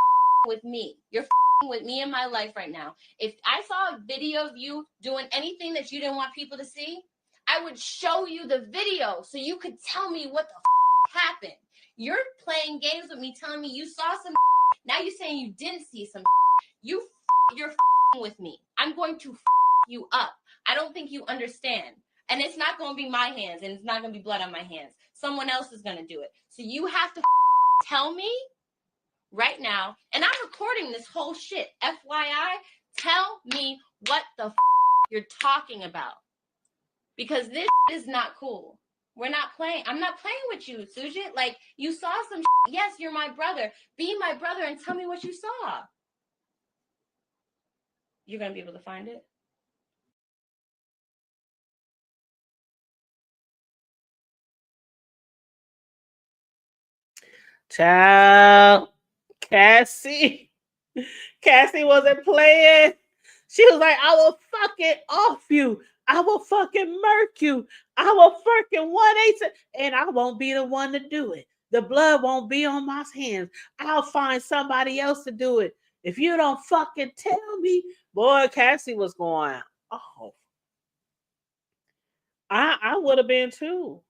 with me. You're with me in my life right now. If I saw a video of you doing anything that you didn't want people to see, I would show you the video so you could tell me what the happened. You're playing games with me, telling me you saw some. Now you're saying you didn't see some. You're with me. I'm going to you up. I don't think you understand. And it's not going to be my hands, and it's not going to be blood on my hands. Someone else is going to do it. So you have to tell me right now, and I'm recording this whole shit. FYI, tell me what the you're talking about. Because this is not cool. We're not playing. I'm not playing with you, Sujit. Like, you saw some yes, you're my brother. Be my brother and tell me what you saw. You're going to be able to find it? Child, Cassie wasn't playing. She was like, I will fucking off you. I will fucking murk you. I will fucking 180, and I won't be the one to do it. The blood won't be on my hands. I'll find somebody else to do it. If you don't fucking tell me, boy, Cassie was going, oh. I would have been too.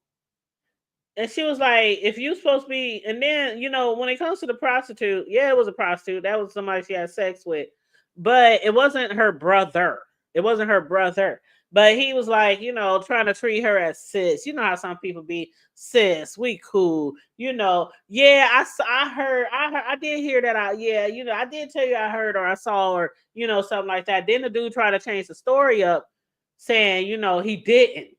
And she was like, if you supposed to be, and then, when it comes to the prostitute, yeah, it was a prostitute. That was somebody she had sex with. But it wasn't her brother. It wasn't her brother. But he was like, trying to treat her as sis. You know how some people be, sis, we cool. Yeah, I did hear that. I did tell you I heard or I saw or, something like that. Then the dude tried to change the story up saying, he didn't.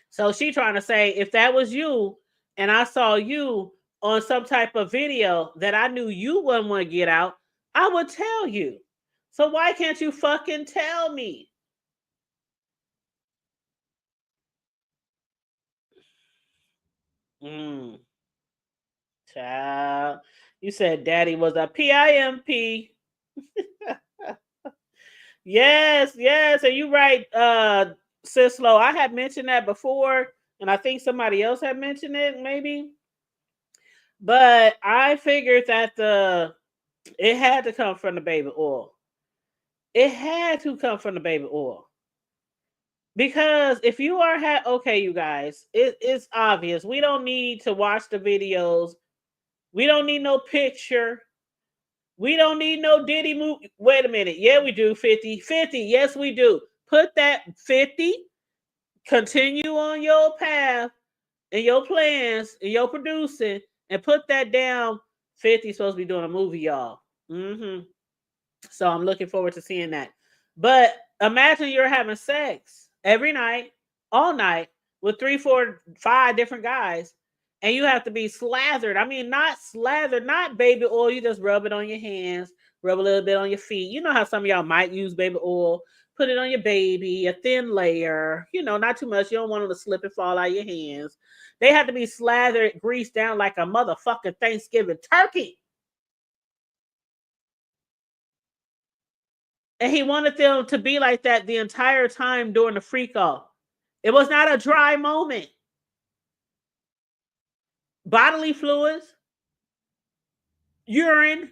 So she trying to say, if that was you and I saw you on some type of video that I knew you wouldn't want to get out, I would tell you. So why can't you fucking tell me? Child. You said daddy was a PIMP. Yes. And you right, Sislo. I had mentioned that before, and I think somebody else had mentioned it, maybe. But I figured that it had to come from the baby oil. It had to come from the baby oil. Because if you are okay, you guys, it's obvious. We don't need to watch the videos. We don't need no picture. We don't need no Diddy movie. Wait a minute. Yeah, we do. 50. Yes, we do. Put that 50. Continue on your path and your plans and your producing and put that down. 50 supposed to be doing a movie, y'all. So I'm looking forward to seeing that. But imagine you're having sex every night, all night, with 3, 4, 5 different guys, and you have to be slathered. I mean, not slathered, not baby oil. You just rub it on your hands, rub a little bit on your feet. You know how some of y'all might use baby oil. Put it on your baby, a thin layer, not too much. You don't want them to slip and fall out of your hands. They have to be slathered, greased down like a motherfucking Thanksgiving turkey. And he wanted them to be like that the entire time during the freak off. It was not a dry moment. Bodily fluids, urine,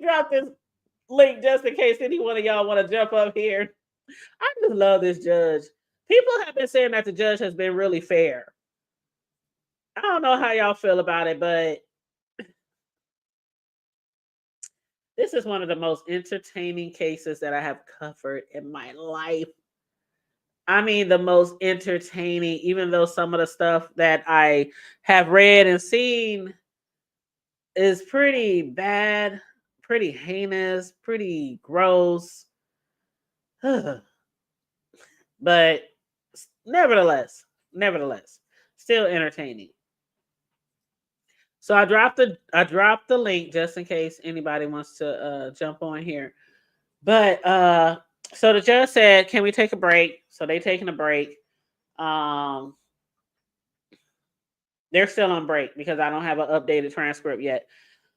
drop this link just in case any one of y'all want to jump up here. I just love this judge. People have been saying that the judge has been really fair. I don't know how y'all feel about it, but this is one of the most entertaining cases that I have covered in my life. I mean, the most entertaining, even though some of the stuff that I have read and seen is pretty bad, pretty heinous, pretty gross. But nevertheless, still entertaining. So I dropped the link just in case anybody wants to jump on here. But so the judge said, "Can we take a break?" So they taking a break. They're still on break because I don't have an updated transcript yet.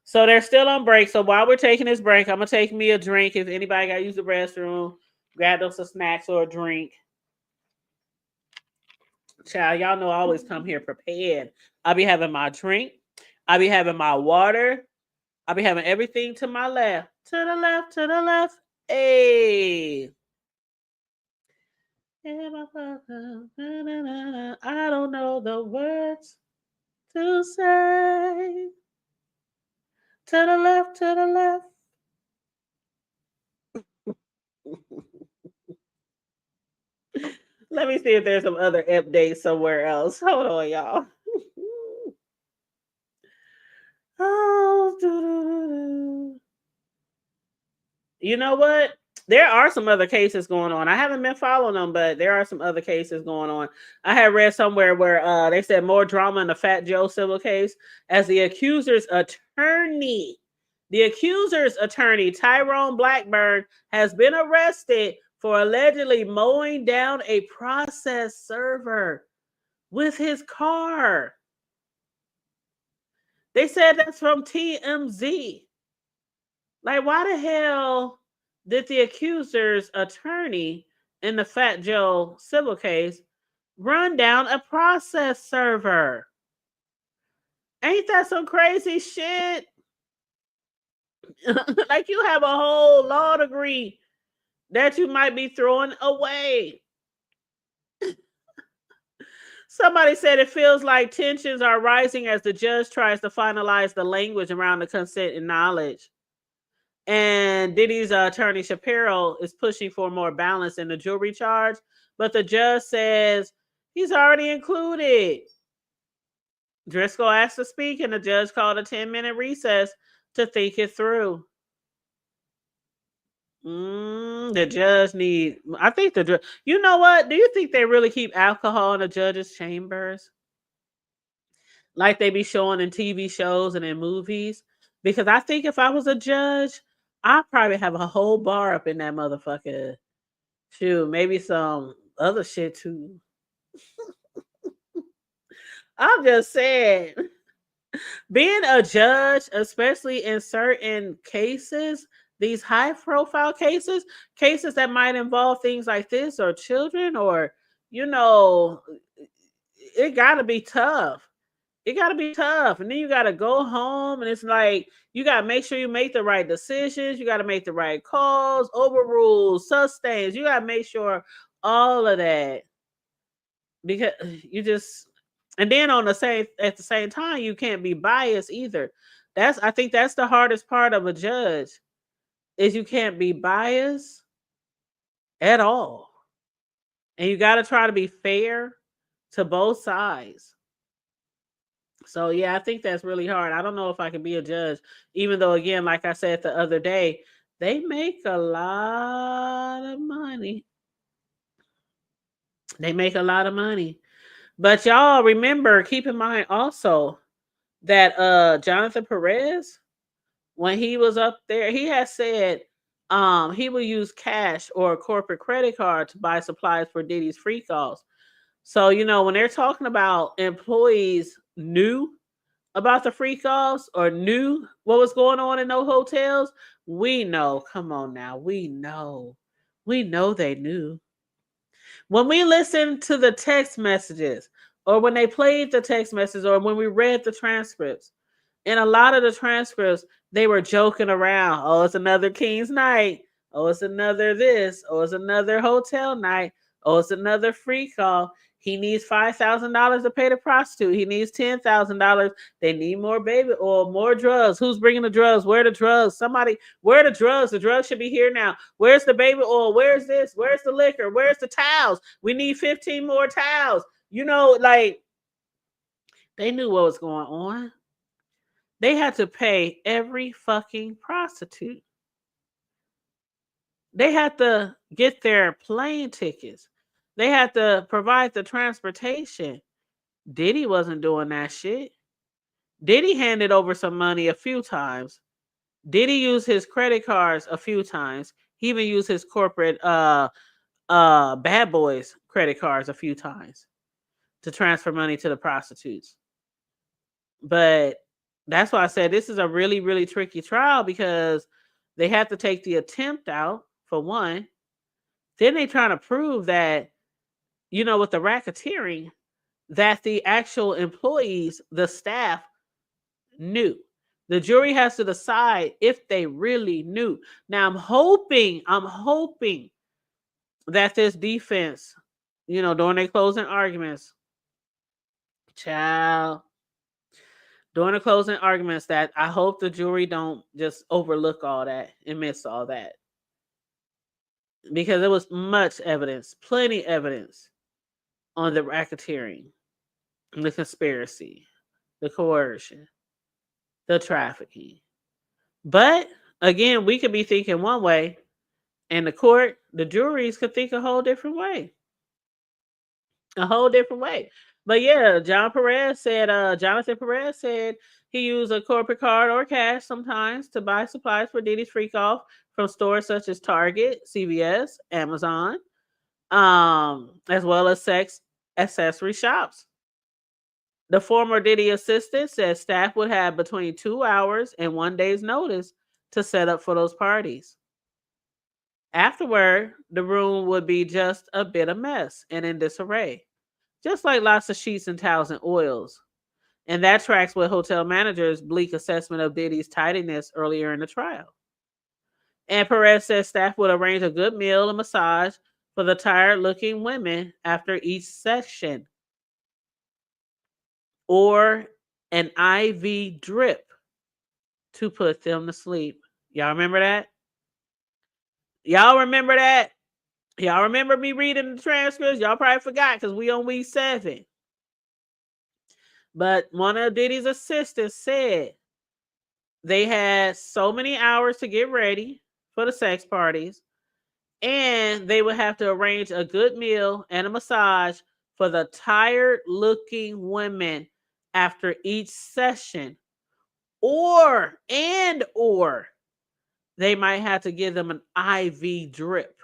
So they're still on break. So while we're taking this break, I'm gonna take me a drink. If anybody got to use the restroom, grab them some snacks or a drink. Child, y'all know I always come here prepared. I'll be having my drink. I'll be having my water. I'll be having everything to my left. To the left, to the left. Hey. I don't know the words to say. To the left, to the left. Let me see if there's some other updates somewhere else. Hold on, y'all. Oh, you know what? There are some other cases going on. I haven't been following them, but there are some other cases going on. I had read somewhere where they said more drama in the Fat Joe civil case as the accuser's attorney, Tyrone Blackburn, has been arrested for allegedly mowing down a process server with his car. They said that's from TMZ. Like, why the hell did the accuser's attorney in the Fat Joe civil case run down a process server? Ain't that some crazy shit? Like, you have a whole law degree that you might be throwing away. Somebody said it feels like tensions are rising as the judge tries to finalize the language around the consent and knowledge. And Diddy's attorney Shapiro is pushing for more balance in the jewelry charge, but the judge says he's already included. Driscoll asked to speak, and the judge called a 10-minute recess to think it through. The judge you know what? Do you think they really keep alcohol in the judge's chambers? Like they be showing in TV shows and in movies? Because I think if I was a judge, I'd probably have a whole bar up in that motherfucker. Shoot, maybe some other shit too. I'm just saying, being a judge, especially in certain cases, these high profile cases that might involve things like this or children or, it gotta be tough. It gotta be tough. And then you gotta go home and it's like, you gotta make sure you make the right decisions. You gotta make the right calls, overrules, sustains. You gotta make sure all of that. Because and then at the same time, you can't be biased either. I think that's the hardest part of a judge. Is you can't be biased at all. And you got to try to be fair to both sides. So, yeah, I think that's really hard. I don't know if I can be a judge, even though, again, like I said the other day, they make a lot of money. But y'all remember, keep in mind also that Jonathan Perez, when he was up there, he has said he will use cash or a corporate credit card to buy supplies for Diddy's free calls. So, when they're talking about employees knew about the free calls or knew what was going on in those hotels, we know. Come on now. We know they knew. When we listened to the text messages or when they played the text messages or when we read the transcripts, in a lot of the transcripts, They were joking around. Oh, it's another King's night. Oh, it's another this. Oh, it's another hotel night. Oh, it's another free call. He needs $5,000 to pay the prostitute. He needs $10,000. They need more baby oil, more drugs. Who's bringing the drugs? Where are the drugs? Somebody, where are the drugs? The drugs should be here now. Where's the baby oil? Where's this? Where's the liquor? Where's the towels? We need 15 more towels. You know, like, they knew what was going on. They had to pay every fucking prostitute. They had to get their plane tickets. They had to provide the transportation. Diddy wasn't doing that shit. Diddy handed over some money a few times. Diddy used his credit cards a few times. He even used his corporate bad boys credit cards a few times to transfer money to the prostitutes. But that's why I said this is a really, really tricky trial, because they have to take the attempt out, for one. Then they trying to prove that, you know, with the racketeering, that the actual employees, the staff, knew. The jury has to decide if they really knew. Now, I'm hoping that this defense, you know, during their closing arguments, during the closing arguments, that I hope the jury don't just overlook all that and miss all that. Because there was much evidence, plenty evidence on the racketeering, the conspiracy, the coercion, the trafficking. But again, we could be thinking one way, and the court, the juries could think a whole different way. A whole different way. But yeah, Jonathan Perez said he used a corporate card or cash sometimes to buy supplies for Diddy's freak off from stores such as Target, CVS, Amazon, as well as sex accessory shops. The former Diddy assistant said staff would have between 2 hours and 1 day's notice to set up for those parties. Afterward, the room would be just a bit of mess and in disarray, just like lots of sheets and towels and oils. And that tracks with hotel managers' bleak assessment of Diddy's tidiness earlier in the trial. And Perez says staff would arrange a good meal and massage for the tired-looking women after each session, or an IV drip to put them to sleep. Y'all remember that? Y'all remember that? Y'all remember me reading the transcripts? Y'all probably forgot because we on week 7. But one of Diddy's assistants said they had so many hours to get ready for the sex parties, and they would have to arrange a good meal and a massage for the tired-looking women after each session, or they might have to give them an IV drip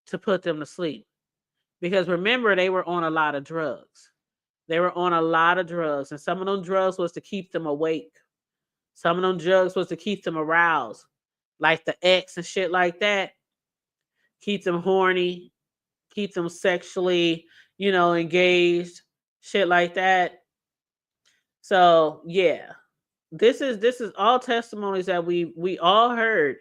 to put them to sleep. Because remember, they were on a lot of drugs. They were on a lot of drugs, and some of them drugs was to keep them awake. Some of them drugs was to keep them aroused, like the X and shit like that. Keep them horny, keep them sexually, you know, engaged, shit like that. So yeah, this is all testimonies that we all heard,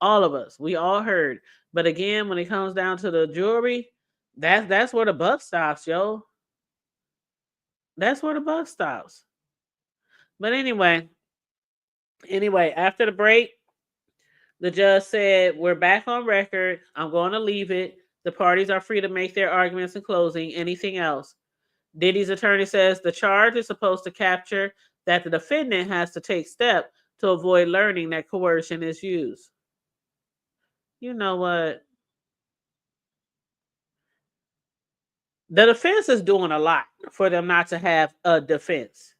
all of us, we all heard. But again, when it comes down to the jury, that's where the buck stops, yo. That's where the buck stops. But anyway, after the break, the judge said, we're back on record. I'm going to leave it. The parties are free to make their arguments in closing. Anything else? Diddy's attorney says the charge is supposed to capture that the defendant has to take steps to avoid learning that coercion is used. You know what? The defense is doing a lot for them not to have a defense.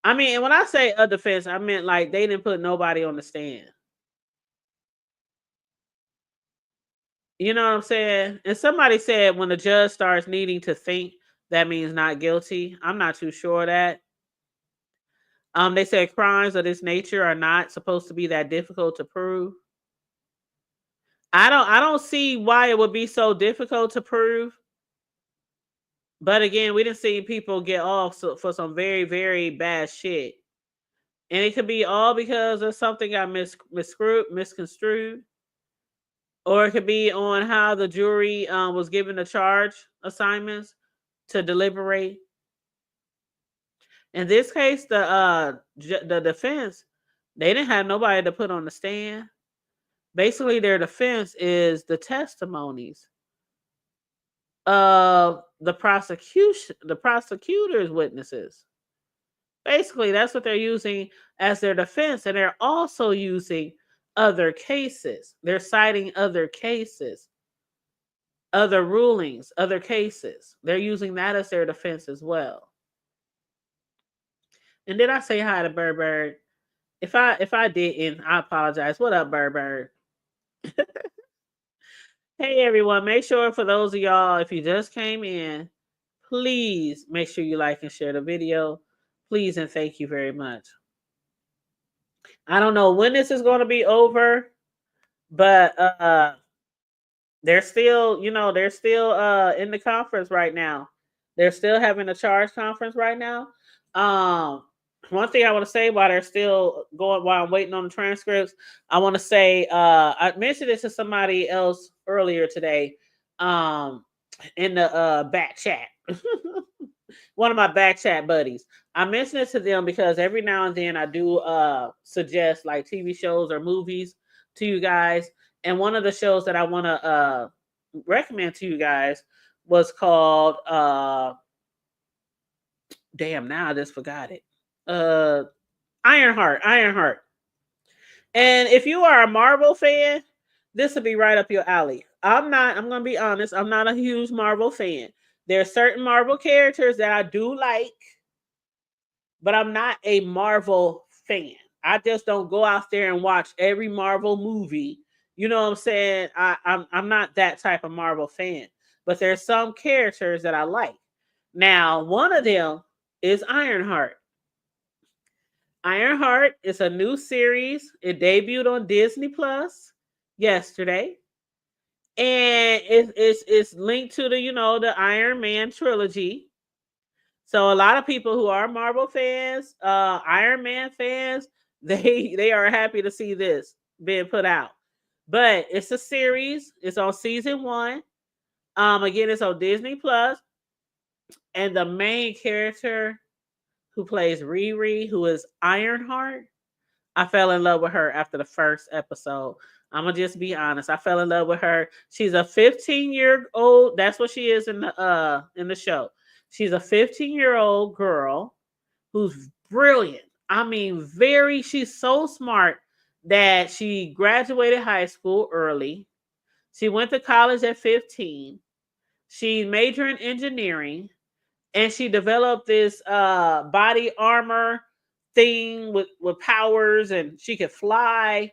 I mean, and when I say a defense, I meant like they didn't put nobody on the stand. You know what I'm saying? And somebody said when the judge starts needing to think, that means not guilty. I'm not too sure of that. They said crimes of this nature are not supposed to be that difficult to prove. I don't see why it would be so difficult to prove. But again, we didn't see people get off for some very, very bad shit. And it could be all because of something got misconstrued, or it could be on how the jury was given the charge assignments to deliberate. In this case, the defense, they didn't have nobody to put on the stand. Basically, their defense is the testimonies of the prosecutor's witnesses. Basically, that's what they're using as their defense, and they're also using other cases. They're citing other cases, other rulings, other cases. They're using that as their defense as well. And did I say hi to Bird Bird? If I didn't, I apologize. What up, Bird Bird? Hey everyone, make sure for those of y'all, if you just came in, please make sure you like and share the video. Please and thank you very much. I don't know when this is going to be over, but they're still, they're still in the conference right now. They're still having a charge conference right now. One thing I want to say while they're still going, while I'm waiting on the transcripts, I want to say I mentioned this to somebody else earlier today in the back chat. One of my back chat buddies. I mentioned it to them because every now and then I do suggest like TV shows or movies to you guys. And one of the shows that I want to recommend to you guys was called damn, now I just forgot it. Ironheart. And if you are a Marvel fan, this will be right up your alley. I'm going to be honest, I'm not a huge Marvel fan. There are certain Marvel characters that I do like, but I'm not a Marvel fan. I just don't go out there and watch every Marvel movie. You know what I'm saying? I'm not that type of Marvel fan. But there's some characters that I like. Now, one of them is Ironheart. Ironheart is a new series. It debuted on Disney Plus yesterday. And it's linked to the Iron Man trilogy. So a lot of people who are Marvel fans, Iron Man fans, they are happy to see this being put out. But it's a series. It's on season 1. Again, it's on Disney Plus. And the main character who plays Riri, who is Ironheart, I fell in love with her after the first episode. I'm gonna just be honest. I fell in love with her. She's a 15-year-old. That's what she is in the show. She's a 15-year-old girl who's brilliant. I mean, she's so smart that she graduated high school early. She went to college at 15. She majored in engineering, and she developed this body armor thing with powers, and she could fly.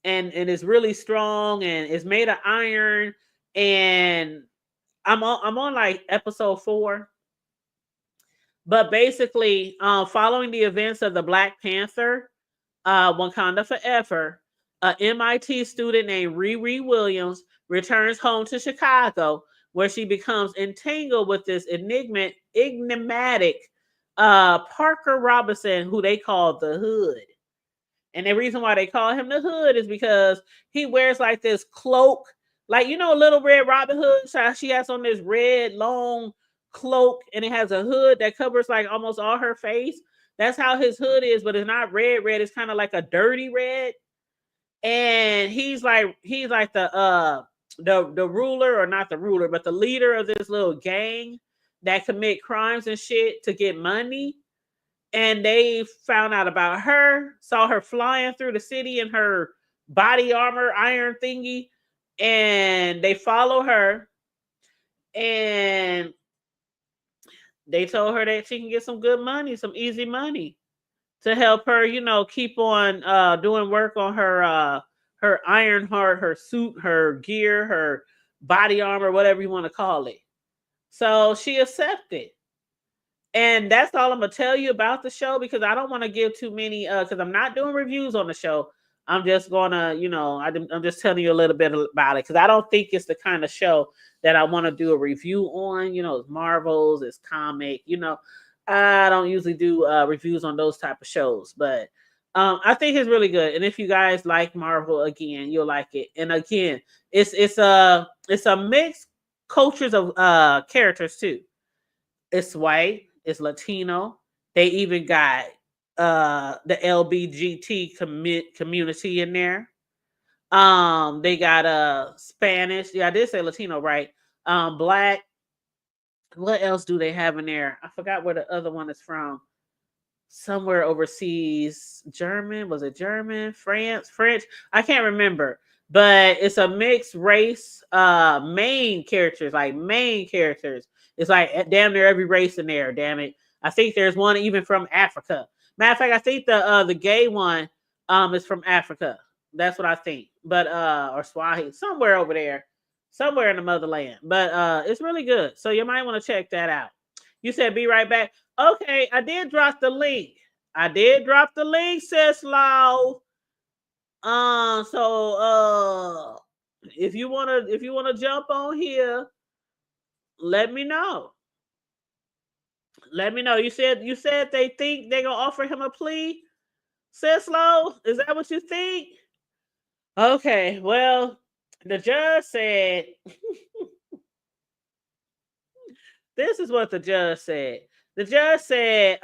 And is really strong and is made of iron. And I'm on like episode 4. But basically, following the events of the Black Panther, Wakanda Forever, an MIT student named Riri Williams returns home to Chicago, where she becomes entangled with this enigmatic Parker Robinson, who they call the Hood. And the reason why they call him the Hood is because he wears like this cloak, like, Little Red Robin Hood. So she has on this red long cloak, and it has a hood that covers like almost all her face. That's how his hood is, but it's not red. It's kind of like a dirty red. And he's like the ruler, or not the ruler, but the leader of this little gang that commit crimes and shit to get money. And they found out about her, saw her flying through the city in her body armor, iron thingy. And they follow her. And they told her that she can get some good money, some easy money to help her, keep on doing work on her Ironheart, her suit, her gear, her body armor, whatever you want to call it. So she accepted. And that's all I'm going to tell you about the show, because I don't want to give too many, because I'm not doing reviews on the show. I'm just going to, I'm just telling you a little bit about it, because I don't think it's the kind of show that I want to do a review on. It's Marvels, it's comic, I don't usually do reviews on those type of shows, but I think it's really good. And if you guys like Marvel, again, you'll like it. And again, it's a mixed cultures of characters too. It's white, it's Latino. They even got the LBGT community in there. They got Spanish. Yeah, I did say Latino, right? Black. What else do they have in there? I forgot where the other one is from. Somewhere overseas. German. Was it German? France? French? I can't remember. But it's a mixed race, main characters, like main characters. It's like damn near every race in there, damn it. I think there's one even from Africa. Matter of fact, I think the gay one is from Africa. That's what I think. But or Swahili, somewhere over there, somewhere in the motherland. But it's really good. So you might want to check that out. You said be right back. Okay, I did drop the link. Sis Law. So if you wanna jump on here, let me know. Let me know. You said they think they're gonna offer him a plea, Sis Law? Is that what you think? Okay, well, the judge said this is what the judge said. The judge said,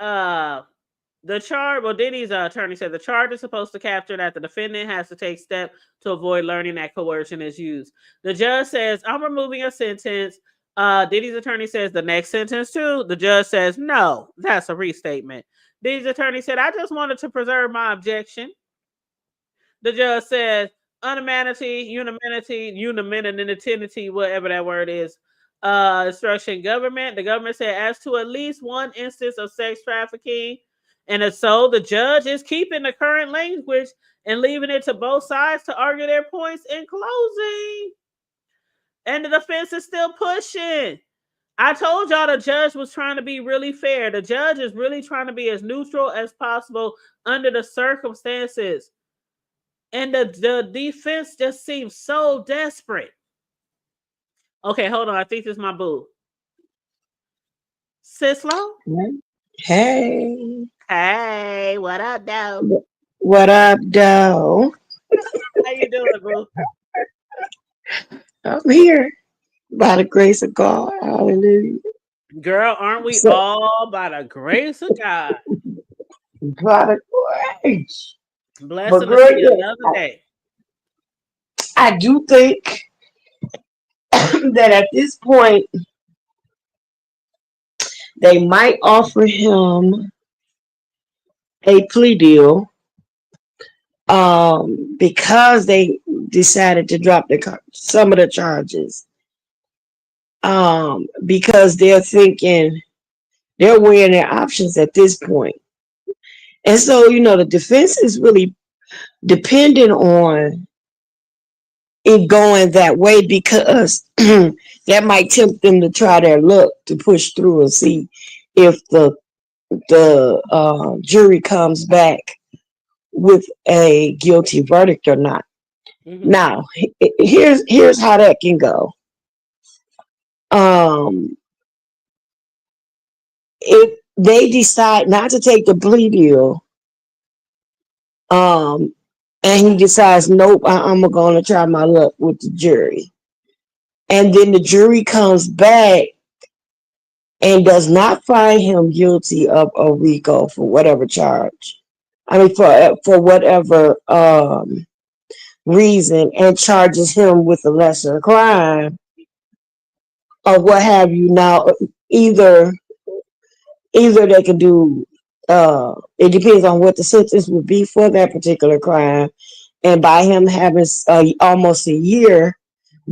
Diddy's attorney said the charge is supposed to capture that the defendant has to take steps to avoid learning that coercion is used. The judge says, I'm removing a sentence. Diddy's attorney says the next sentence too. The judge says, no, that's a restatement. Diddy's attorney said, I just wanted to preserve my objection. The judge says, unanimity, whatever that word is, instruction government. The government said as to at least one instance of sex trafficking. And so the judge is keeping the current language and leaving it to both sides to argue their points in closing. And the defense is still pushing. I told y'all the judge was trying to be really fair. The judge is really trying to be as neutral as possible under the circumstances. And the defense just seems so desperate. Okay, hold on. I think this is my boo. Sislo? Hey. Hey, what up, though? What up, though? How you doing, boo? I'm here by the grace of God. Hallelujah. Girl, aren't we all by the grace of God? By the grace. Blessing to see another day. I do think that at this point, they might offer him a plea deal because they decided to drop some of the charges because they're thinking they're weighing their options at this point. And so, the defense is really dependent on it going that way because that might tempt them to try their luck to push through and see if the jury comes back with a guilty verdict or not. Mm-hmm. Now, here's how that can go. If they decide not to take the plea deal, and he decides, nope, I'm going to try my luck with the jury. And then the jury comes back and does not find him guilty of a RICO for whatever charge. I mean, for whatever reason, and charges him with a lesser crime or what have you. Now, either they can do, it depends on what the sentence would be for that particular crime. And by him having almost a year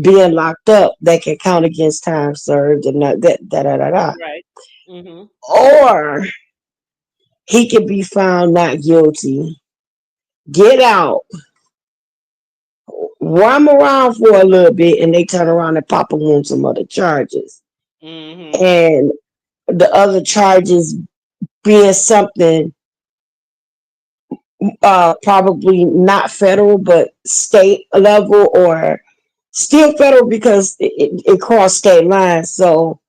being locked up, they can count against time served and that. Right. Mm-hmm. Or he can be found not guilty, get out, roam around for a little bit, and they turn around and pop him on some other charges. Mm-hmm. And the other charges being something probably not federal, but state level, or still federal because it crossed state lines. So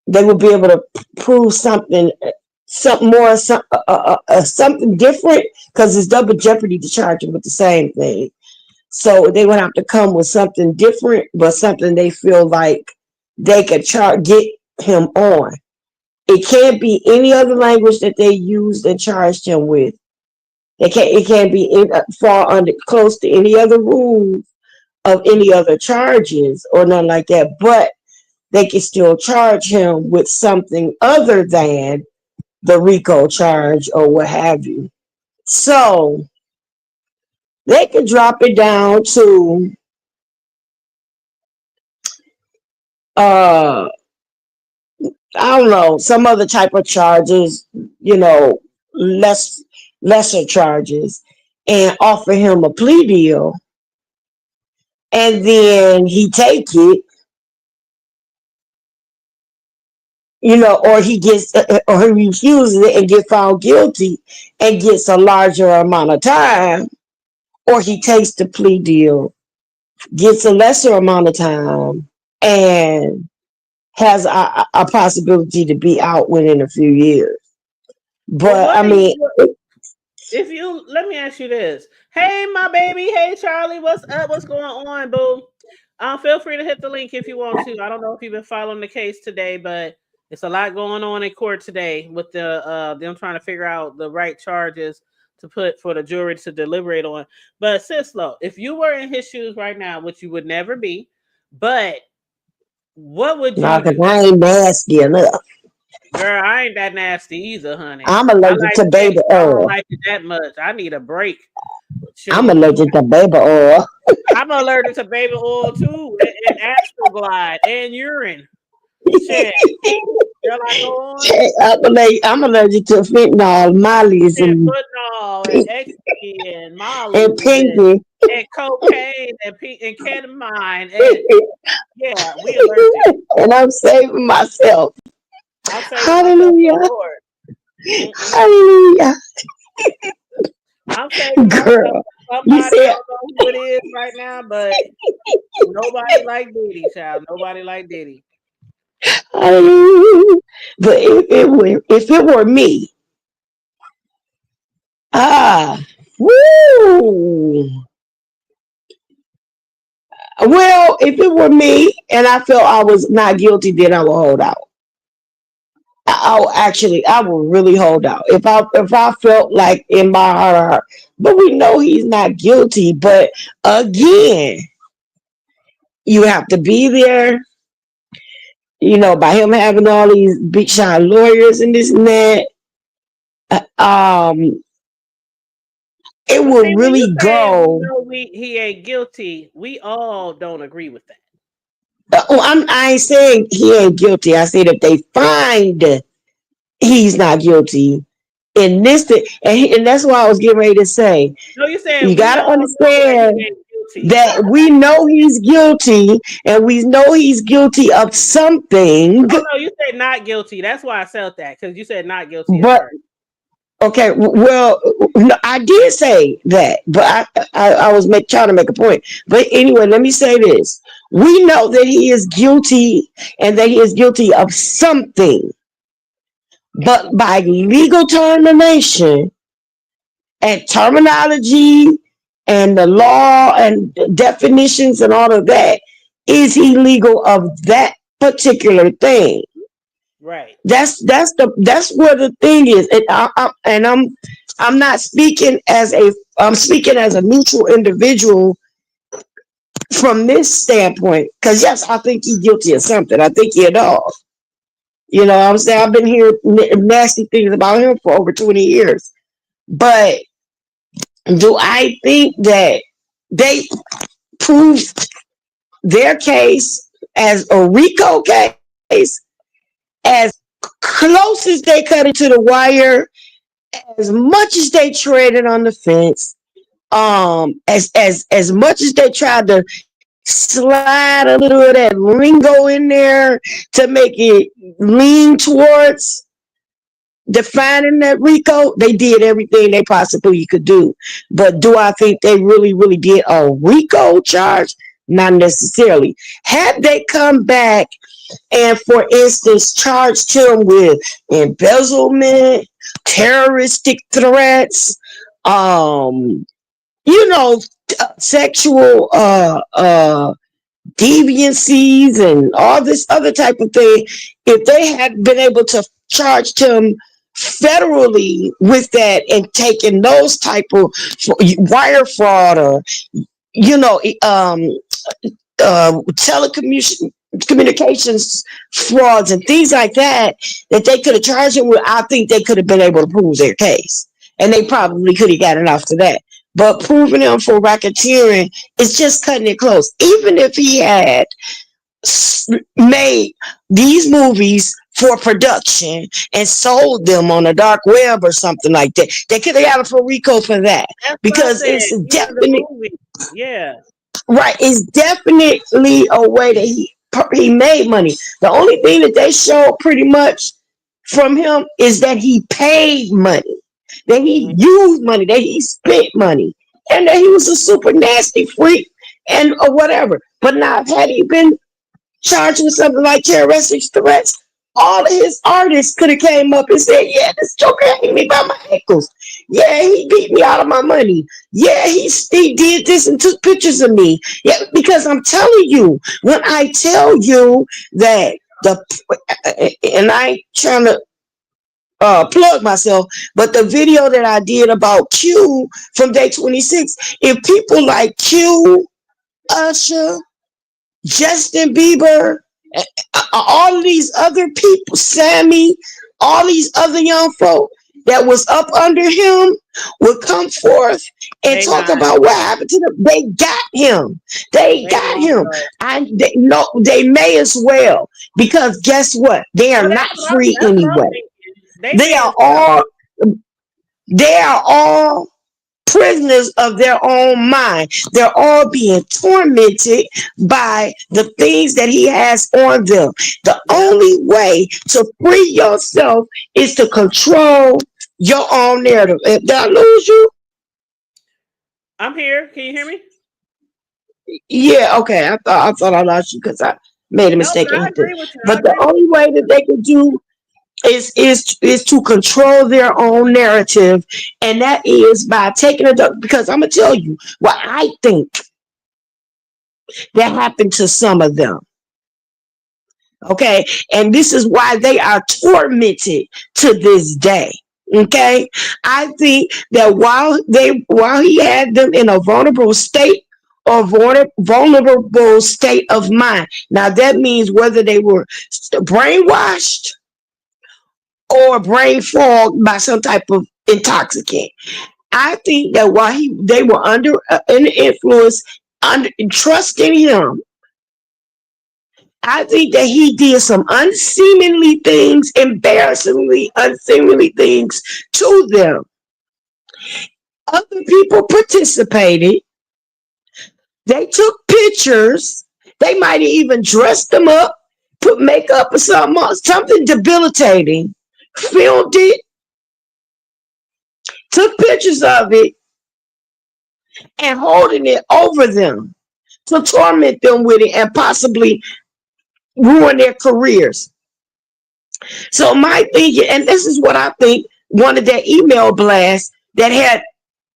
they would be able to prove something more, something different, because it's double jeopardy to charge him with the same thing. So they would have to come with something different, but something they feel like they could get him on. It can't be any other language that they used and charged him with. It can't be fall under close to any other rules of any other charges or nothing like that. But they can still charge him with something other than the RICO charge or what have you. So they can drop it down to I don't know, some other type of charges, lesser charges, and offer him a plea deal, and then he take it, or he gets or he refuses it and get found guilty and gets a larger amount of time, or he takes the plea deal, gets a lesser amount of time, and has a possibility to be out within a few years. But I mean, if you let me ask you this. Hey, my baby. Hey, Charlie. What's up? What's going on, boo? Feel free to hit the link if you want to. I don't know if you've been following the case today, but it's a lot going on in court today with them trying to figure out the right charges to put for the jury to deliberate on. But Sislo, if you were in his shoes right now, which you would never be, but what would you do? Because I ain't nasty enough. Girl, I ain't that nasty either, honey. I'm allergic to baby oil. I don't like it that much. I need a break. Sure. I'm allergic to baby oil. I'm allergic to baby oil too, and Astroglide, and urine. Shit. Girl, I go on. I'm allergic to fentanyl, mollies, and fentanyl, and ecstasy, and molly, and pinky, and cocaine, and ketamine, and yeah, we allergic. And I'm saving myself. Hallelujah. Hallelujah. I'm saving girl. Somebody, I don't know who it is right now, but nobody like Diddy, child. Nobody like Diddy. But if it were me, woo. Well, if it were me and I felt I was not guilty, then I will hold out. I will really hold out. If I felt like in my heart, but we know he's not guilty. But again, you have to be there. By him having all these big shot lawyers and this and that, it will really go. He ain't guilty. We all don't agree with that. I ain't saying he ain't guilty. I said if they find he's not guilty in this thing, and that's why I was getting ready to say. No, you saying you got to understand that we know he's guilty, and we know he's guilty of something. Oh, no, you said not guilty. That's why I said that, because you said not guilty. But okay, well, I did say that, but I was trying to make a point. But anyway, let me say this. We know that he is guilty and that he is guilty of something. But by legal termination and terminology and the law and definitions and all of that, is he legal of that particular thing? Right. That's where the thing is, and I'm not speaking I'm speaking as a neutral individual from this standpoint, because yes, I think he's guilty of something. I think he a dog. You know what I'm saying? I've been hearing nasty things about him for over 20 years. But do I think that they proved their case as a RICO case, as close as they cut it to the wire, as much as they treaded on the fence, as much as they tried to slide a little of that lingo in there to make it lean towards defining that RICO, they did everything they possibly could do. But do I think they really, really did a RICO charge? not necessarily. Had they come back and, for instance, charged him with embezzlement, terroristic threats, you know, sexual deviancies and all this other type of thing, if they had been able to charge him federally with that and taken those type of wire fraud or, you know, telecommunications frauds and things like that, that they could have charged him with, I think they could have been able to prove their case. And they probably could have gotten off to that. But proving him for racketeering is just cutting it close. Even if he had made these movies for production and sold them on a dark web or something like that, they could have got a for RICO for that. That's because what I it's said. definitely Yeah. right. It's definitely a way that he made money. The only thing that they showed pretty much from him is that he paid money, that he used money, that he spent money, and that he was a super nasty freak and or whatever. But now, had he been charged with something like terroristic threats, all of his artists could have came up and said, "Yeah, this Joker hit me by my ankles. Yeah, he beat me out of my money. Yeah, he did this and took pictures of me." Yeah, because I'm telling you, when I tell you that and I ain't trying to plug myself, but the video that I did about Q from day 26, if people like Q, Usher, Justin Bieber, all of these other people, Sammy, all these other young folk that was up under him would come forth and talk about what happened to them. They got him. They got him. And they may as well, because guess what? They are not free anyway. They are all prisoners of their own mind. They're all being tormented by the things that he has on them. The only way to free yourself is to control your own narrative. Did I lose you? I'm here. Can you hear me? Yeah, okay. I thought I lost you because I made a mistake. I agree with you. But the only way that they could do is to control their own narrative, and that is by taking because I'm gonna tell you what I think that happened to some of them. Okay, and this is why they are tormented to this day. Okay, I think that while he had them in a vulnerable state or vulnerable state of mind, now that means whether they were brainwashed or brain fogged by some type of intoxicant. I think that while they were under an influence, under trusting him, I think that he did some unseemly things, embarrassingly unseemly things to them. Other people participated. They took pictures. They might have even dressed them up, put makeup or something debilitating, filmed it, took pictures of it, and holding it over them to torment them with it and possibly ruin their careers. So my thing, and this is what I think, one of their email blasts that had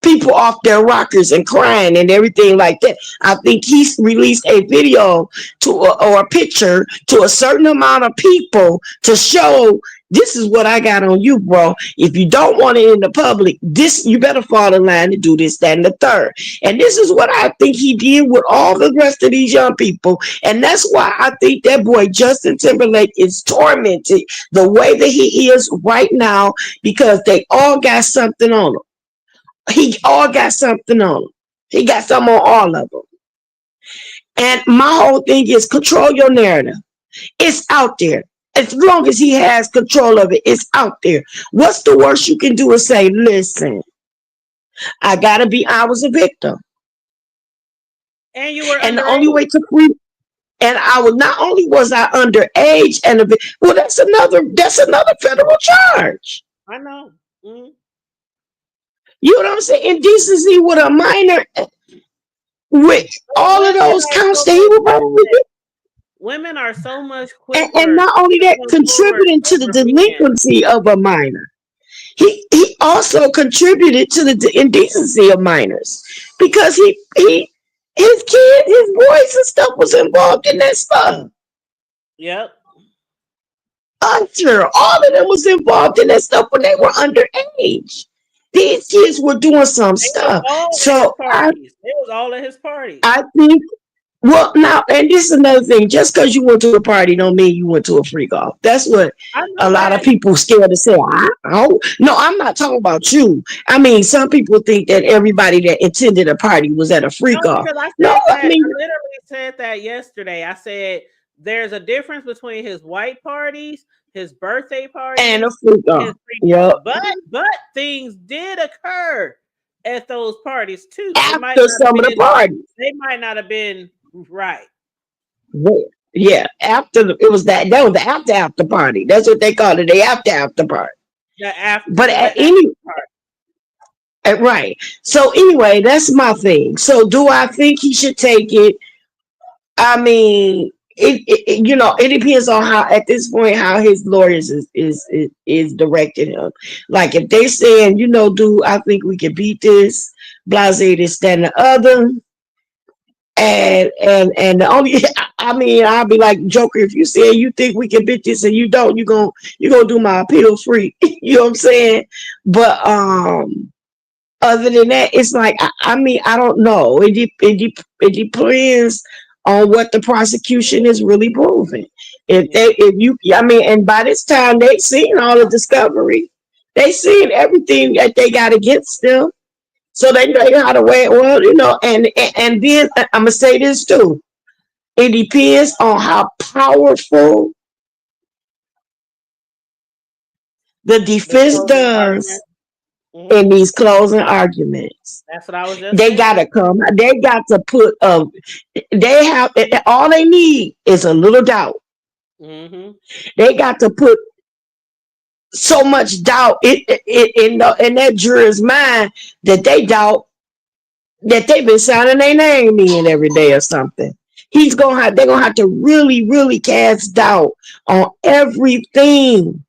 people off their rockers and crying and everything like that. I think he released a video or a picture to a certain amount of people to show, this is what I got on you, bro. If you don't want it in the public, you better fall in line to do this, that, and the third. And this is what I think he did with all the rest of these young people. And that's why I think that boy Justin Timberlake is tormented the way that he is right now, because they all got something on him. He all got something on him. He got something on all of them. And my whole thing is control your narrative. It's out there. As long as he has control of it, it's out there. What's the worst you can do is say, listen, I was a victim. And you were and the only way to free, and not only was I underage well, that's another federal charge. I know. Mm-hmm. You know what I'm saying? Indecency with a minor. with all of those counts that he was running with it. Women are so much quicker And not only to that, come forward contributing to the over men. delinquency of a minor. He also contributed to the indecency of minors because his kid, his boys and stuff was involved in that stuff. Yep. Sure, all of them was involved in that stuff when they were underage. These kids were doing some stuff. So it was all at his parties. I think, well, now, and this is another thing. Just because you went to a party don't mean you went to a freak off. That's what a lot of people scared to say. No, I'm not talking about you. I mean, some people think that everybody that attended a party was at a freak off. I literally said that yesterday. I said there's a difference between his white parties, his birthday parties, and a freak off. Yep. But things did occur at those parties too. After some of the parties, they might not have been right. Yeah, after it was that was the after party. That's what they call it, the after party. But at any right. So anyway, that's my thing. So do I think he should take it? I mean, it depends on how at this point how his lawyers is directing him. Like if they saying, dude, I think we can beat this, blase this, that, and the other. And the only, I mean, I'll be like Joker. If you say you think we can beat this and you don't, you're gonna do my appeal free. You know what I'm saying? But other than that, it's like I mean, I don't know. It depends on what the prosecution is really proving. I mean, and by this time they've seen all the discovery, they've seen everything that they got against them. So they know how to weigh it. Well, and then I'm gonna say this too. It depends on how powerful the defense does in these closing arguments. That's what I was just They saying. gotta come. They got to put they have all they need is a little doubt. Mm-hmm. They got to put so much doubt in that juror's mind that they doubt that they've been signing their name in every day or something. They're gonna have to really, really cast doubt on everything,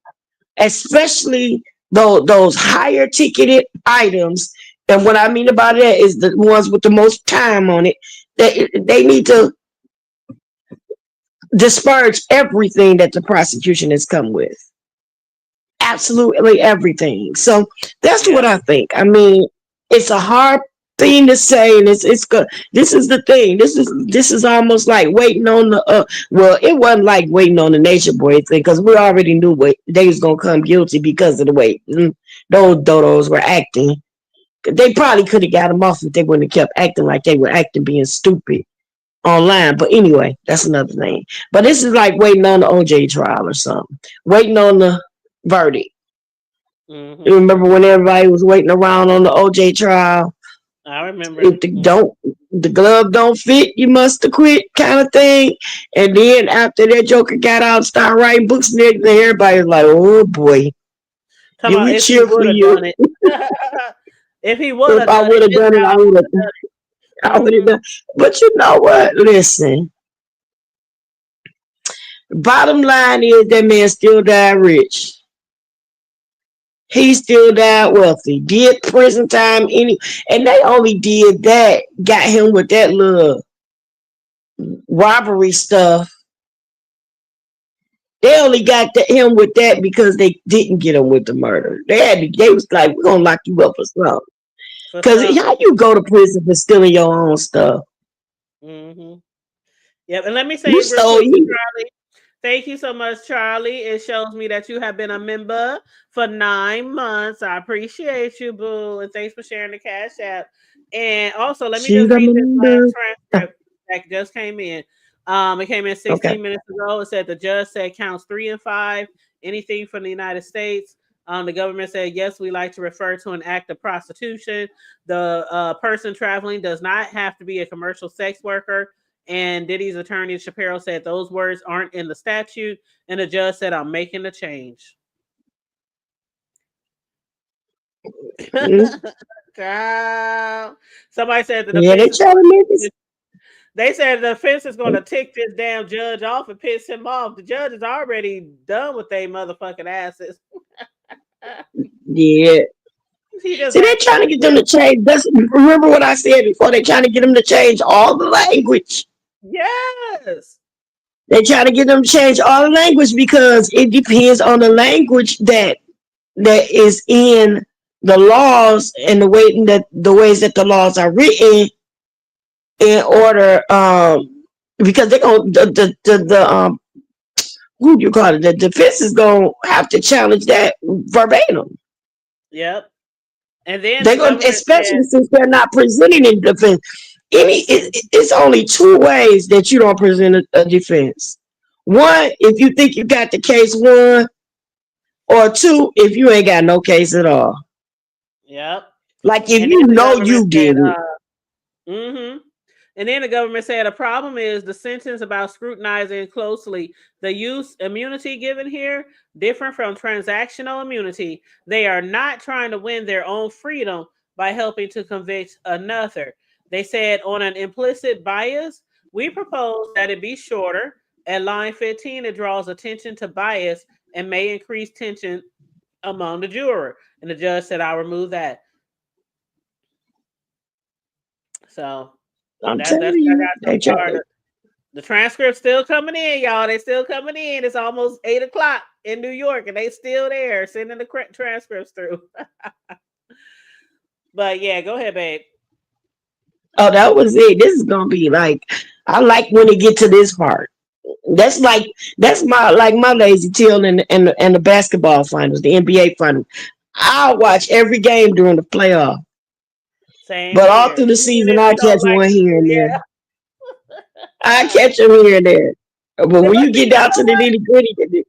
especially those higher ticketed items. And what I mean about that is the ones with the most time on it. They need to disparage everything that the prosecution has come with. Absolutely everything. So that's what I think. I mean, it's a hard thing to say, and it's good. This is the thing. This is almost like waiting on the well, it wasn't like waiting on the Nature Boy thing because we already knew they was gonna come guilty because of the way those dodos were acting. They probably could have got them off if they wouldn't have kept acting like they were acting, being stupid online. But anyway, that's another thing. But this is like waiting on the OJ trial or something, waiting on the verdict. Mm-hmm. You remember when everybody was waiting around on the OJ trial? I remember. If the glove don't fit, you must have quit, kind of thing. And then after that Joker got out and started writing books and everything, everybody was like, "Oh boy, we cheer for you." If he would have, I would have done it, I would have done. But you know what? Listen. Bottom line is that man still died rich. He still died wealthy. Did prison time and they only did that, got him with that little robbery stuff. They only got him with that because they didn't get him with the murder. They was like, we're gonna lock you up for something. Because how you go to prison for stealing your own stuff? Mm-hmm. Yep, and let me say real quick, Charlie. Thank you so much, Charlie. It shows me that you have been a member for 9 months. I appreciate you, boo, and thanks for sharing the Cash App. And also, let me just read this last transcript that just came in. It came in 16 minutes ago. It said the judge said counts 3 and 5, anything from the United States. The government said, yes, we like to refer to an act of prostitution. The person traveling does not have to be a commercial sex worker. And Diddy's attorney, Shapiro, said those words aren't in the statute. And the judge said, I'm making the change. Child. Somebody said the Yeah, they defense is try to make it. they said the defense is going to tick this damn judge off and piss him off. The judge is already done with they motherfucking asses. Yeah. He just See, they has to trying to go get them to change. Remember what I said before? They trying to get them to change all the language. yes. They try to get them to change all the language because it depends on the language that is in the laws and the ways that the laws are written in order because they're going the who do you call it, the defense is going to have to challenge that verbatim. Yep. And then They're the going, government said, especially since they're not presenting a defense. It's only two ways that you don't present a defense. One, if you think you got the case won, or two, if you ain't got no case at all. yep. Like if And you then the know government you said, did it. mm-hmm. And then the government said a problem is the sentence about scrutinizing closely the use immunity given here, different from transactional immunity. They are not trying to win their own freedom by helping to convict another. They said on an implicit bias, we propose that it be shorter. At line 15, it draws attention to bias and may increase tension among the juror. And the judge said, I'll remove that. So I'm that's telling what I you, got they so try far. to. The transcript's still coming in, y'all. They still coming in. It's almost 8:00 in New York, and they still there sending the transcripts through. But yeah, go ahead, babe. Oh, that was it. This is gonna be like, I like when it get to this part. That's like that's my lazy tail in the basketball finals, the NBA finals. I'll watch every game during the playoff, Same but all here. through the Even season if I you catch don't like one it, here and there. yeah. I catch them here and there. But when But you see, get you down to know the what? nitty gritty,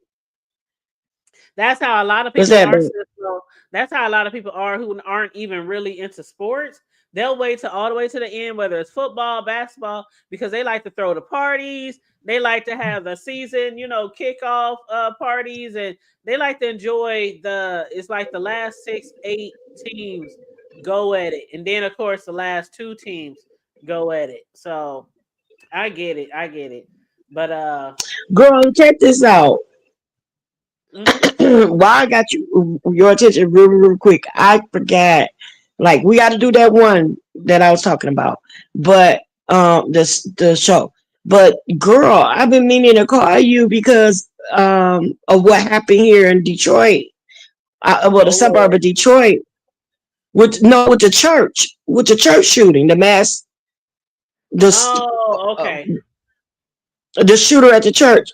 That's how a lot of what's people that, are. bro? Cisco. That's how a lot of people are who aren't even really into sports. They'll wait till all the way to the end, whether it's football, basketball, because they like to throw the parties. They like to have the season, kickoff parties, and they like to enjoy it's like the last 6, 8 teams go at it, and then of course the last 2 teams go at it. So I get it, but Girl, check this out. mhm. Why I got your attention real quick. I forgot. Like we got to do that one that I was talking about, but the show. But girl, I've been meaning to call you because of what happened here in Detroit. Well, the Oh suburb Lord. of Detroit with the church shooting, the Oh, uh, okay. the shooter at the church.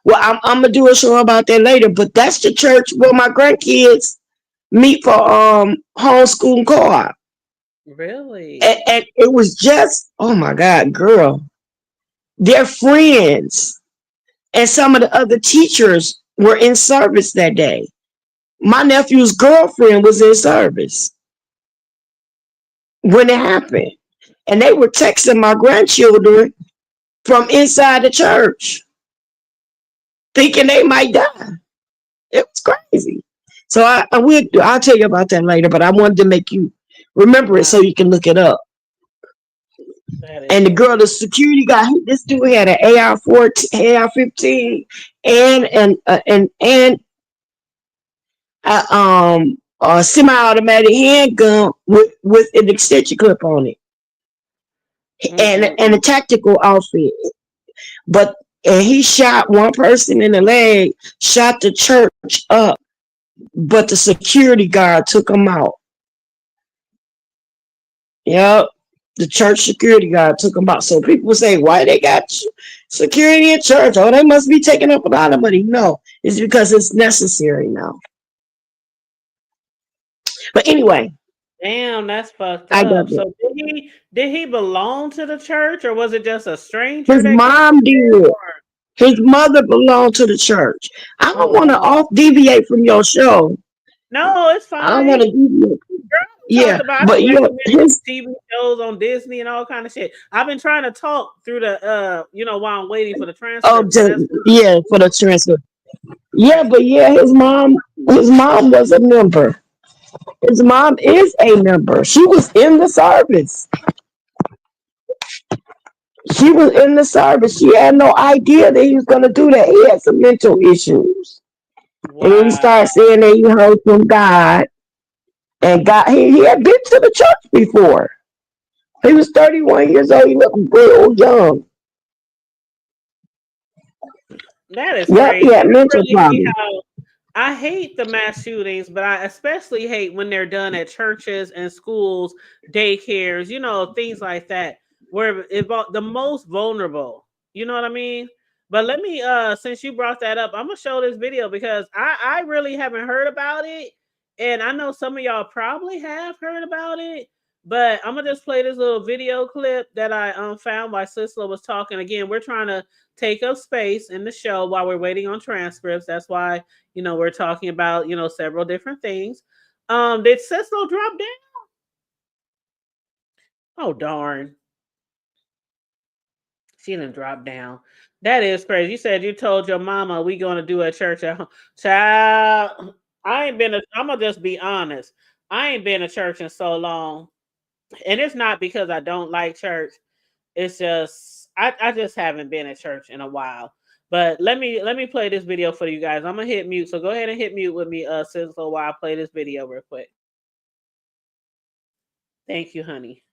Well, I'm gonna do a show about that later. But that's the church where my grandkids meet for homeschool co-op. Really? And it was just, oh my God, girl. They're friends. And some of the other teachers were in service that day. My nephew's girlfriend was in service when it happened. And they were texting my grandchildren from inside the church, thinking they might die. It was crazy. So I'll tell you about that later, but I wanted to make you remember it Wow, so you can look it up. that is And the girl, the crazy. security guy, this dude had an AR-14, AR-15, and a semi-automatic handgun with an extension clip on it, and a Mm-mm-mm. tactical outfit. And he shot one person in the leg, shot the church up, but the security guard took him out. Yep. The church security guard took him out. So people say, why they got security in church? Oh, they must be taking up a lot of money. No, it's because it's necessary now. But anyway, Damn, that's fucked I got up. it. So did he belong to the church, or was it just a stranger His that came mom there? did. His mother belonged to the church. I don't Oh want to Lord. off deviate from your show. No, it's I don't want fine. to deviate. Girl, we talked Yeah, about but I recommended his TV shows on Disney and all kind of shit. I've been trying to talk through the while I'm waiting for the transcript, but that's yeah, for the transfer. Yeah, right. but yeah, his mom was a member. His mom is a member. She was in the service. She was in the service. She had no idea that he was going to do that. He had some mental issues. And then he Wow. started saying that he heard from God. And God, he had been to the church before. He was 31 years old. He looked real young. That is Yep, he crazy. had I mental really hate problems. how I hate the mass shootings, but I especially hate when they're done at churches and schools, daycares, things like that, where about the most vulnerable. You know what I mean? But let me since you brought that up, I'm gonna show this video because I really haven't heard about it. And I know some of y'all probably have heard about it, but I'm gonna just play this little video clip that I found while Sisla was talking. Again, we're trying to take up space in the show while we're waiting on transcripts. That's why we're talking about several different things. Did Cecil drop down? Oh darn, she didn't drop down. That is crazy. You said you told your mama we gonna do a church at home. Child, I ain't been. I'm gonna just be honest. I ain't been to church in so long, and it's not because I don't like church. It's just I just haven't been at church in a while. But let me play this video for you guys. I'm gonna hit mute. So go ahead and hit mute with me, Sizzle, while I play this video real quick. Thank you, honey.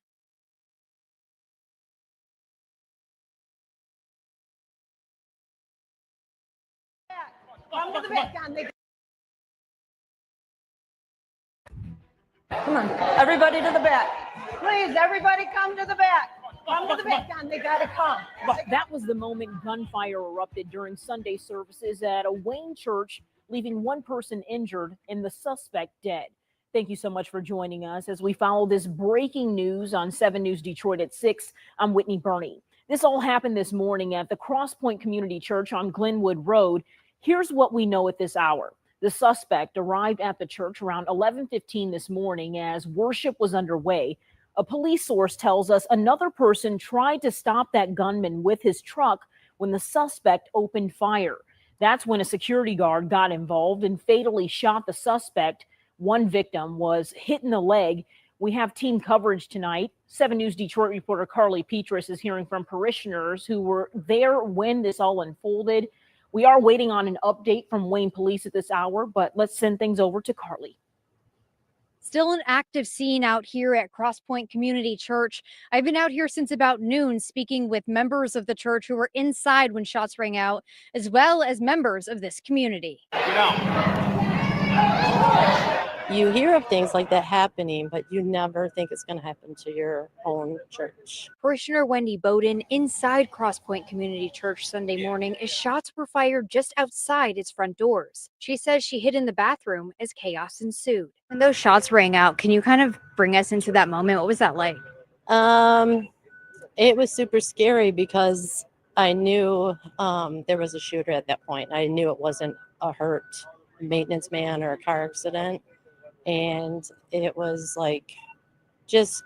Come to the back, come on, everybody to the back. Please, everybody come to the back. Come to the back, John. They gotta come. That was the moment gunfire erupted during Sunday services at a Wayne church, leaving one person injured and the suspect dead. Thank you so much for joining us as we follow this breaking news on 7 News Detroit at 6. I'm Whitney Burney. This all happened this morning at the Crosspoint Community Church on Glenwood Road. Here's what we know at this hour. The suspect arrived at the church around 11:15 this morning as worship was underway. A police source tells us another person tried to stop that gunman with his truck when the suspect opened fire. That's when a security guard got involved and fatally shot the suspect. One victim was hit in the leg. We have team coverage tonight. 7 News Detroit reporter Carly Petrus is hearing from parishioners who were there when this all unfolded. We are waiting on an update from Wayne Police at this hour, but let's send things over to Carly. Still an active scene out here at Crosspoint Community Church. I've been out here since about noon speaking with members of the church who were inside when shots rang out, as well as members of this community. You hear of things like that happening, but you never think it's going to happen to your own church. Parishioner Wendy Bowden inside Crosspoint Community Church Sunday morning as shots were fired just outside its front doors. She says she hid in the bathroom as chaos ensued. When those shots rang out, can you kind of bring us into that moment? What was that like? It was super scary because I knew there was a shooter at that point. I knew it wasn't a hurt maintenance man or a car accident. And it was like, it's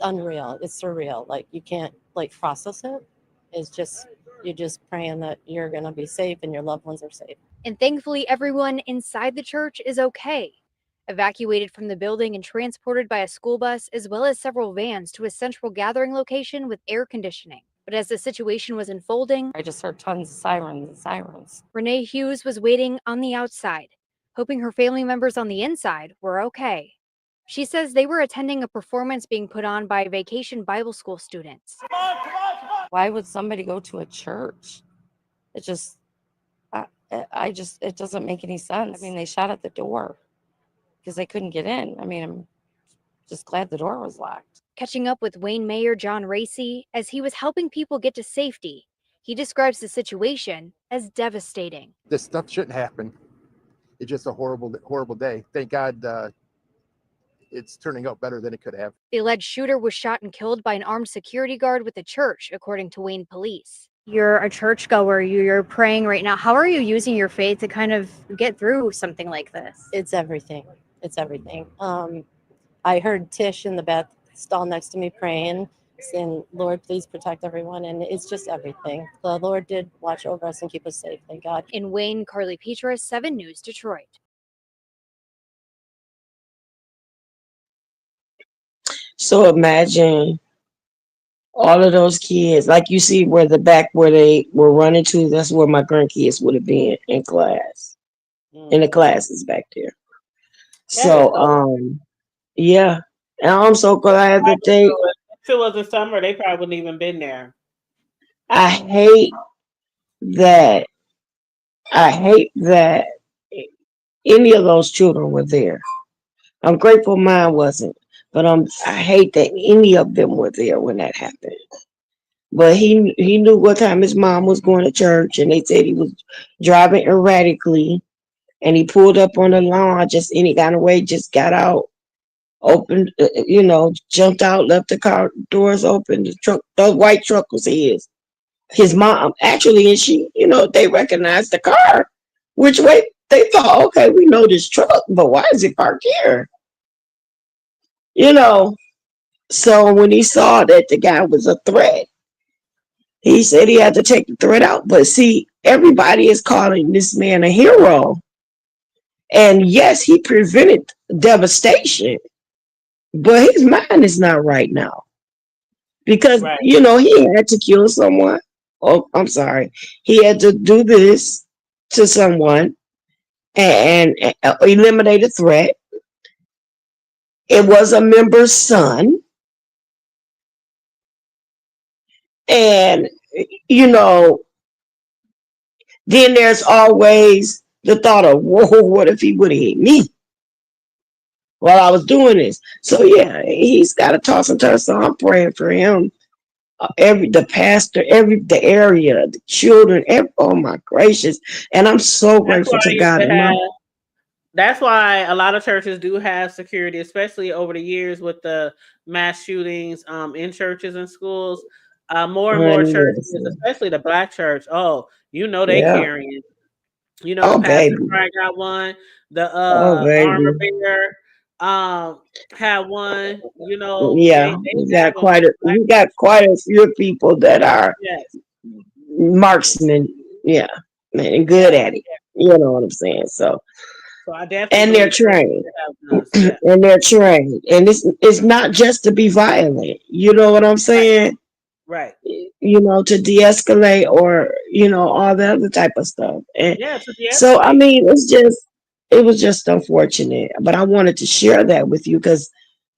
unreal. It's surreal. Like you can't process it. It's just, you're just praying that you're going to be safe and your loved ones are safe. And thankfully, everyone inside the church is okay. Evacuated from the building and transported by a school bus, as well as several vans to a central gathering location with air conditioning. But as the situation was unfolding, I just heard tons of sirens. Renee Hughes was waiting on the outside, hoping her family members on the inside were okay. She says they were attending a performance being put on by Vacation Bible School students. Why would somebody go to a church? It just, it doesn't make any sense. I mean, they shot at the door because they couldn't get in. I mean, I'm just glad the door was locked. Catching up with Wayne Mayor John Racy as he was helping people get to safety, he describes the situation as devastating. This stuff shouldn't happen. It's just a horrible day. Thank God it's turning out better than it could have. The alleged shooter was shot and killed by an armed security guard with the church, according to Wayne Police. You're a churchgoer. You're praying right now. How are you using your faith to kind of get through something like this? It's everything. It's everything. I heard Tish in the bath stall next to me praying, saying, Lord, please protect everyone. And it's just everything. The Lord did watch over us and keep us safe. Thank God. In Wayne, Carly Petrus, 7 News Detroit. So imagine all of those kids, like you see where the back where they were running to, that's where my grandkids would have been in class, in the classes back there. That is So so. yeah. And I'm so glad that they If it wasn't summer, they probably wouldn't even been there. I hate that I hate that any of those children were there. I'm grateful mine wasn't, but I hate that any of them were there when that happened. But he knew what time his mom was going to church, and they said he was driving erratically, and he pulled up on the lawn just any kind of way, just got out, opened, jumped out, left the car doors open. The white truck was his mom actually, and she, they recognized the car, which way they thought, okay, we know this truck, but why is it parked here? You know, so when he saw that the guy was a threat, he said he had to take the threat out. But see, everybody is calling this man a hero. And yes, he prevented devastation, but his mind is not right now because, Right. he had to kill someone. Oh, I'm sorry. He had to do this to someone and eliminate a threat. It was a member's son. And, then there's always the thought of, whoa, what if he would have hit me while I was doing this? So yeah, he's got to toss and turn. So I'm praying for him. The pastor, the area, the children. Oh my gracious! And I'm so That's grateful why to you God. should have. That's why a lot of churches do have security, especially over the years with the mass shootings in churches and schools. More and more churches, especially the black church. Oh, they Yeah. carrying. The Oh pastor baby. probably got one. The Oh armor baby. bearer had one. Yeah, they have them. we got quite a few people that are Yes. marksmen. Yeah, man, good at it. You know what I'm saying? So, So I definitely and they're believe churches trained. should have guns. Yeah. And they're trained. And it's not just to be violent. You know what I'm saying? Right. To de-escalate or, all the other type of stuff. And Yeah, to so I de-escalate. mean, it was just unfortunate. But I wanted to share that with you because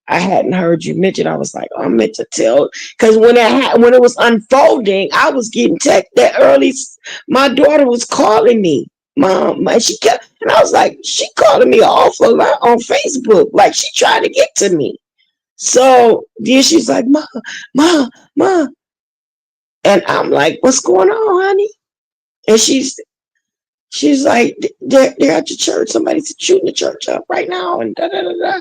I hadn't heard you mention. I was like, oh, I meant to tell because when it was unfolding, I was getting text that early. My daughter was calling me, Mom, and and I was like, she calling me awful a lot on Facebook, like she trying to get to me. So then she's like, Ma, and I'm like, what's going on, honey? And she's like, they're at the church. Somebody's shooting the church up right now, and da da da da.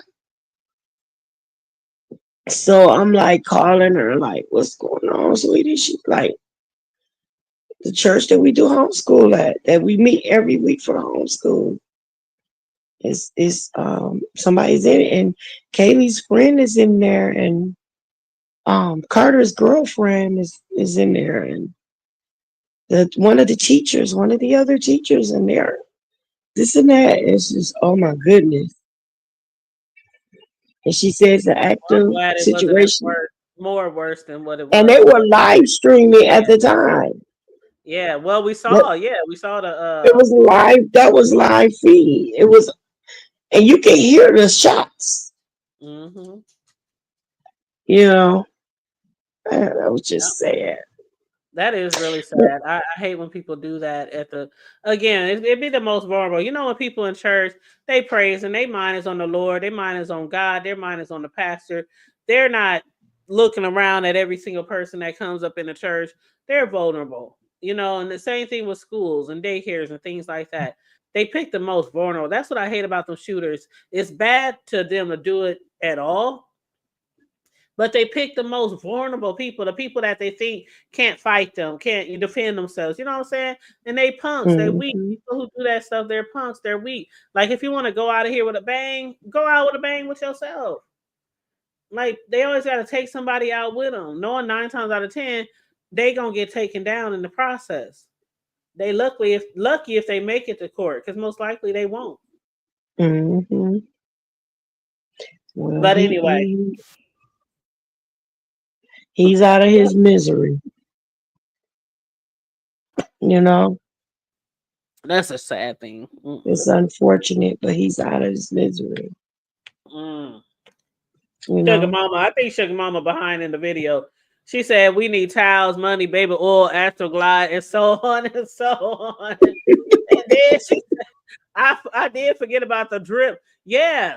So I'm like calling her, like, what's going on, sweetie? She's like, the church that we do homeschool at, that we meet every week for the homeschool. Is somebody's in it, and Kaylee's friend is in there, and Carter's girlfriend is in there, and one of the other teachers in there. This and that. It's just, oh my goodness. And she says the I'm active glad it wasn't as situation. worse than what it And was. they were live streaming at the time. Yeah, well, we saw But the it was live. That was live feed. It was, and you can hear the shots. Mm-hmm. That was just sad. That is really sad. I hate when people do that again, it'd be the most vulnerable. When people in church, they praise and their mind is on the Lord, their mind is on God, their mind is on the pastor. They're not looking around at every single person that comes up in the church. They're vulnerable, and the same thing with schools and daycares and things like that. They pick the most vulnerable. That's what I hate about them shooters. It's bad to them to do it at all. But they pick the most vulnerable people, the people that they think can't fight them, can't defend themselves. You know what I'm saying? And they punks, they weak. Mm-hmm. People who do that stuff, they're punks, they're weak. Like if you want to go out of here with a bang, go out with a bang with yourself. Like they always got to take somebody out with them, knowing 9 times out of 10 they gonna get taken down in the process. They lucky if they make it to court, because most likely they won't. Mm-hmm. Well, But anyway. He's out of his misery. You know, That's a sad thing. it's unfortunate, but he's out of his misery. Mm. You Sugar know, Mama, I think Sugar Mama behind in the video. She said we need towels, money, baby oil, Astroglide, and so on and so on. And then she said, I did forget about the drip. Yeah,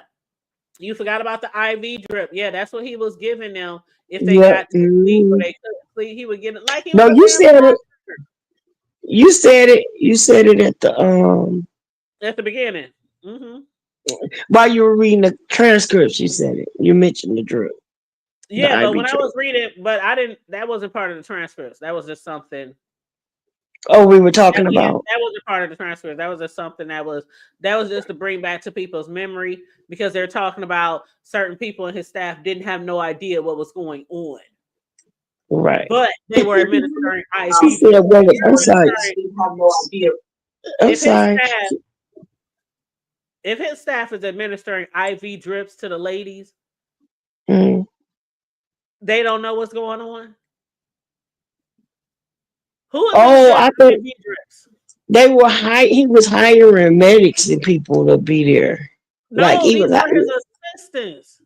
you forgot about the IV drip. Yeah, that's what he was giving them if they yep. got to sleep or they couldn't sleep. He would get it like he was No, a you said vampire it. You said it. You said it at the at the beginning. Mm-hmm. while you were reading the transcripts. You said it. You mentioned the drip, the Yeah, but IV when I drip. was reading, but I didn't. That wasn't part of the transcripts. That was just something. Oh, we were talking Yeah, about. that wasn't part of the transcript. That was just something that was just to bring back to people's memory because they're talking about certain people and his staff didn't have no idea what was going on, Right. but they were administering IV. She said, "Well, I'm sorry. I'm If his sorry." staff, if his staff is administering IV drips to the ladies, Mm. they don't know what's going on. Who Oh, administers I thought IV drips? they were he was hiring medics and people to be there. Like No, he these was. were his assistants.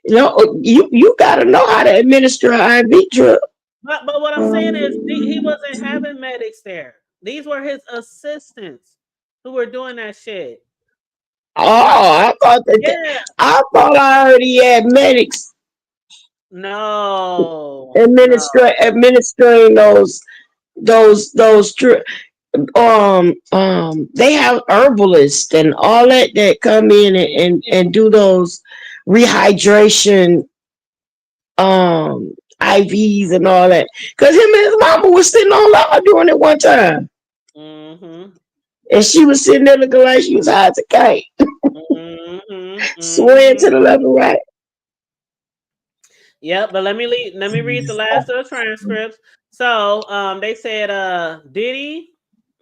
You know, you got to know how to administer an IV drip. But what I'm saying is he wasn't having medics there. These were his assistants who were doing that shit. Oh, I thought Yeah. I already had medics No. administering those they have herbalists and all that come in and do those rehydration IVs and all that. Because him and his mama was sitting on law doing it one time. Mm-hmm. And she was sitting there looking like she was high as a kite. Swaying to the left and right. Yep, but let me read the last of the transcripts. So they said Diddy,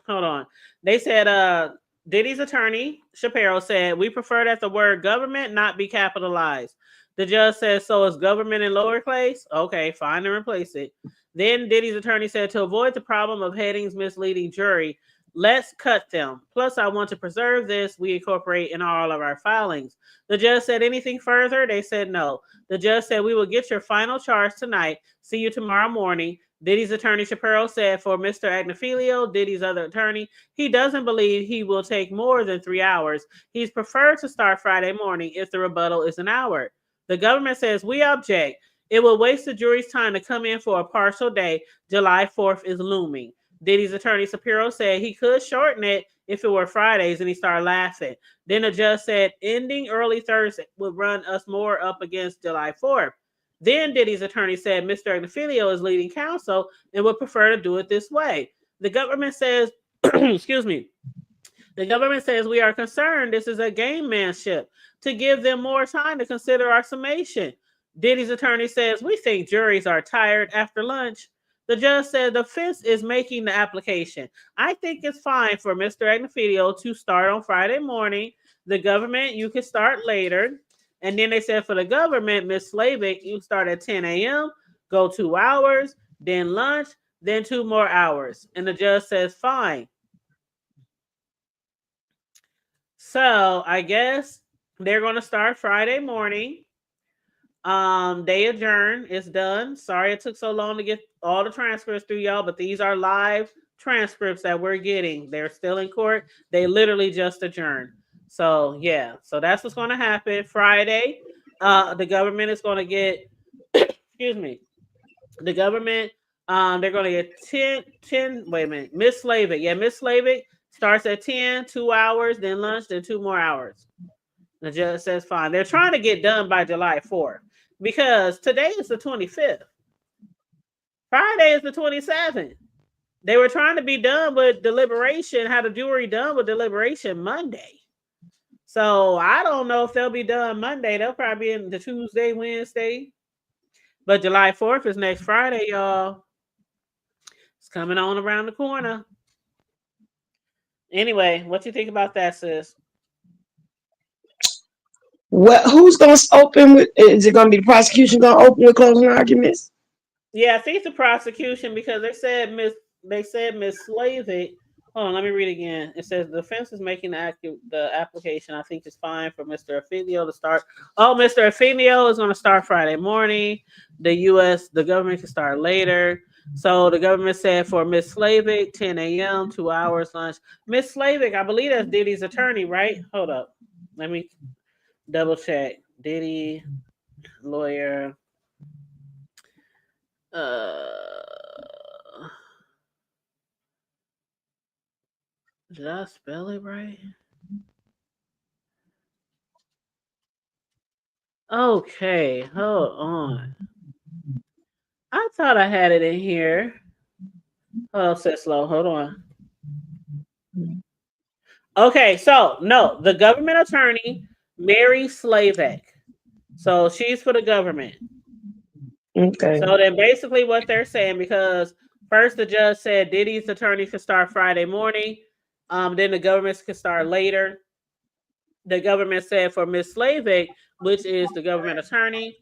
hold on. They said Diddy's attorney, Shapiro, said we prefer that the word government not be capitalized. The judge says, so is government in lowercase? Okay, fine, and replace it. Then Diddy's attorney said, to avoid the problem of headings misleading jury, let's cut them. Plus, I want to preserve this. We incorporate in all of our filings. The judge said anything further? They said no. The judge said we will get your final charge tonight. See you tomorrow morning. Diddy's attorney Shapiro said for Mr. Agnifilio, Diddy's other attorney, he doesn't believe he will take more than 3 hours. He's preferred to start Friday morning if the rebuttal is an hour. The government says we object. It will waste the jury's time to come in for a partial day. July 4th is looming. Diddy's attorney Shapiro said he could shorten it if it were Fridays, and he started laughing. Then the judge said ending early Thursday would run us more up against July 4th. Then Diddy's attorney said Mr. Agnifilio is leading counsel and would prefer to do it this way. The government says, excuse me, the government says we are concerned this is a gamemanship to give them more time to consider our summation. Diddy's attorney says we think juries are tired after lunch. The judge said the defense is making the application. I think it's fine for Mr. Agnifilio to start on Friday morning. The government, you can start later. And then they said for the government, Ms. Slavik, you start at 10 a.m., go 2 hours, then lunch, then 2 more hours. And the judge says, fine. So I guess they're going to start Friday morning. They adjourn. It's done. Sorry it took so long to get all the transcripts through, y'all, but these are live transcripts that we're getting. They're still in court. They literally just adjourned. So yeah, so that's what's going to happen Friday. The government is going to get, excuse me, the government, they're going to get 10, wait a minute, Miss Slavik. Yeah, Miss Slavik starts at 10, 2 hours, then lunch, then 2 more hours. The judge says fine. They're trying to get done by July 4th because today is the 25th. Friday is the 27th. They were trying to be done with deliberation, have the jury done with deliberation Monday. So I don't know if they'll be done Monday. They'll probably be in the Tuesday, Wednesday. But July 4th is next Friday, y'all. It's coming on around the corner. Anyway, what you think about that, sis? Who's going to open with? Is it going to be the prosecution going to open with closing arguments? Yeah, I think the prosecution because they said Miss Slavik. Hold on, let me read again. It says the defense is making the application. I think it's fine for Mr. Affinio to start. Oh, Mr. Affinio is going to start Friday morning. The government can start later. So the government said for Miss Slavik, 10 a.m., 2 hours lunch. Miss Slavik, I believe that's Diddy's attorney, right? Hold up. Let me double check. Diddy, lawyer. Did I spell it right? Okay, hold on. I thought I had it in here. Hold on, sit slow. Hold on. Okay, so no, the government attorney, Mary Slavek. So she's for the government. Okay. So then basically what they're saying, because first the judge said Diddy's attorney could start Friday morning. Then the government could start later. The government said for Miss Slavik, which is the government attorney,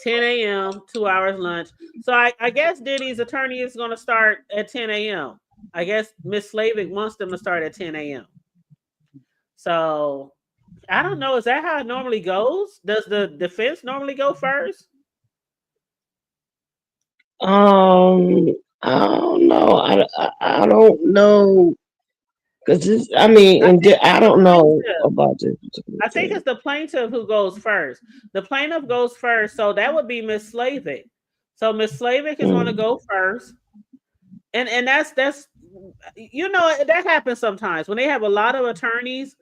10 a.m., 2 hours lunch. So I guess Diddy's attorney is going to start at 10 a.m. I guess Miss Slavik wants them to start at 10 a.m. So I don't know. Is that how it normally goes? Does the defense normally go first? I don't know. I don't know because I mean, I don't know about this. I think it's the plaintiff who goes first. The plaintiff goes first, so that would be Miss Slavik. So Miss Slavik is going to go first, and that's that happens sometimes when they have a lot of attorneys.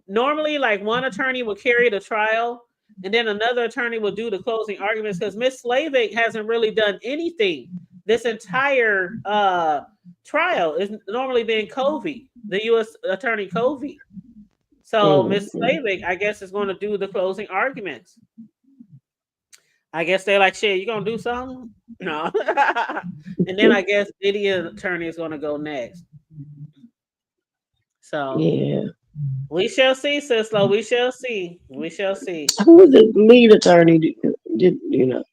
Normally, like one attorney will carry the trial, and then another attorney will do the closing arguments because Miss Slavik hasn't really done anything. This entire trial is normally been Covey, the U.S. Attorney Covey. So Miss Slavik, I guess, is going to do the closing arguments. I guess they're like, "Shit, you gonna do something?" No, and then I guess Diddy attorney is going to go next. So yeah, we shall see, Sislo. We shall see. We shall see. Who is the lead attorney? Did you know?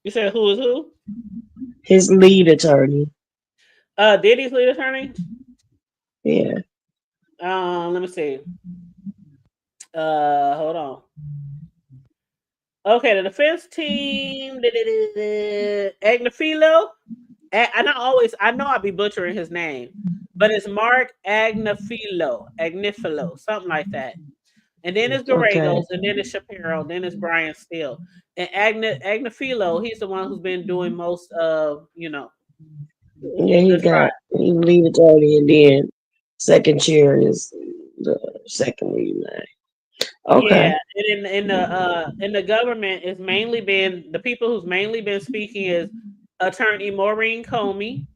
You said who is who? His lead attorney. Diddy's lead attorney. Yeah. Let me see. Hold on. Okay, the defense team. Agnifilo. I know I'll be butchering his name, but it's Mark Agnifilo, something like that. And then it's Garagos, and then it's Shapiro, then it's Brian Steele. And Agnifilo, he's the one who's been doing most of, Yeah, he lead attorney, and then second chair is the second lead man. Okay. Yeah, and in the government, it's mainly been the people who's mainly been speaking is Attorney Maureen Comey,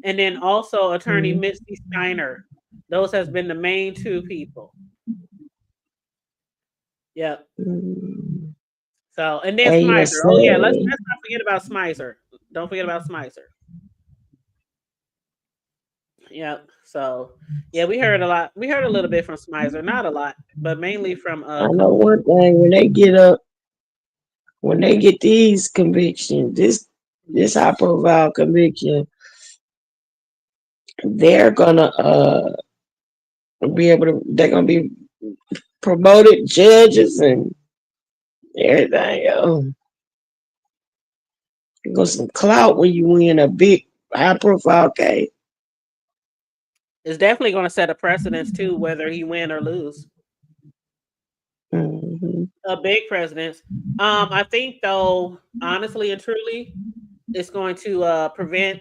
and then also Attorney Mitzi Steiner. Those has been the main two people. Yep. So and then Smizer. Oh yeah, let's not forget about Smizer. Don't forget about Smizer. Yep. So yeah, we heard a lot. We heard a little bit from Smizer, not a lot, but mainly from I know one thing: when they get these convictions, this high profile conviction, they're gonna they're gonna be promoted judges and everything else. You got some clout when you win a big high profile case. It's definitely going to set a precedence too, whether he win or lose. A big precedence. I think though, honestly and truly, it's going to prevent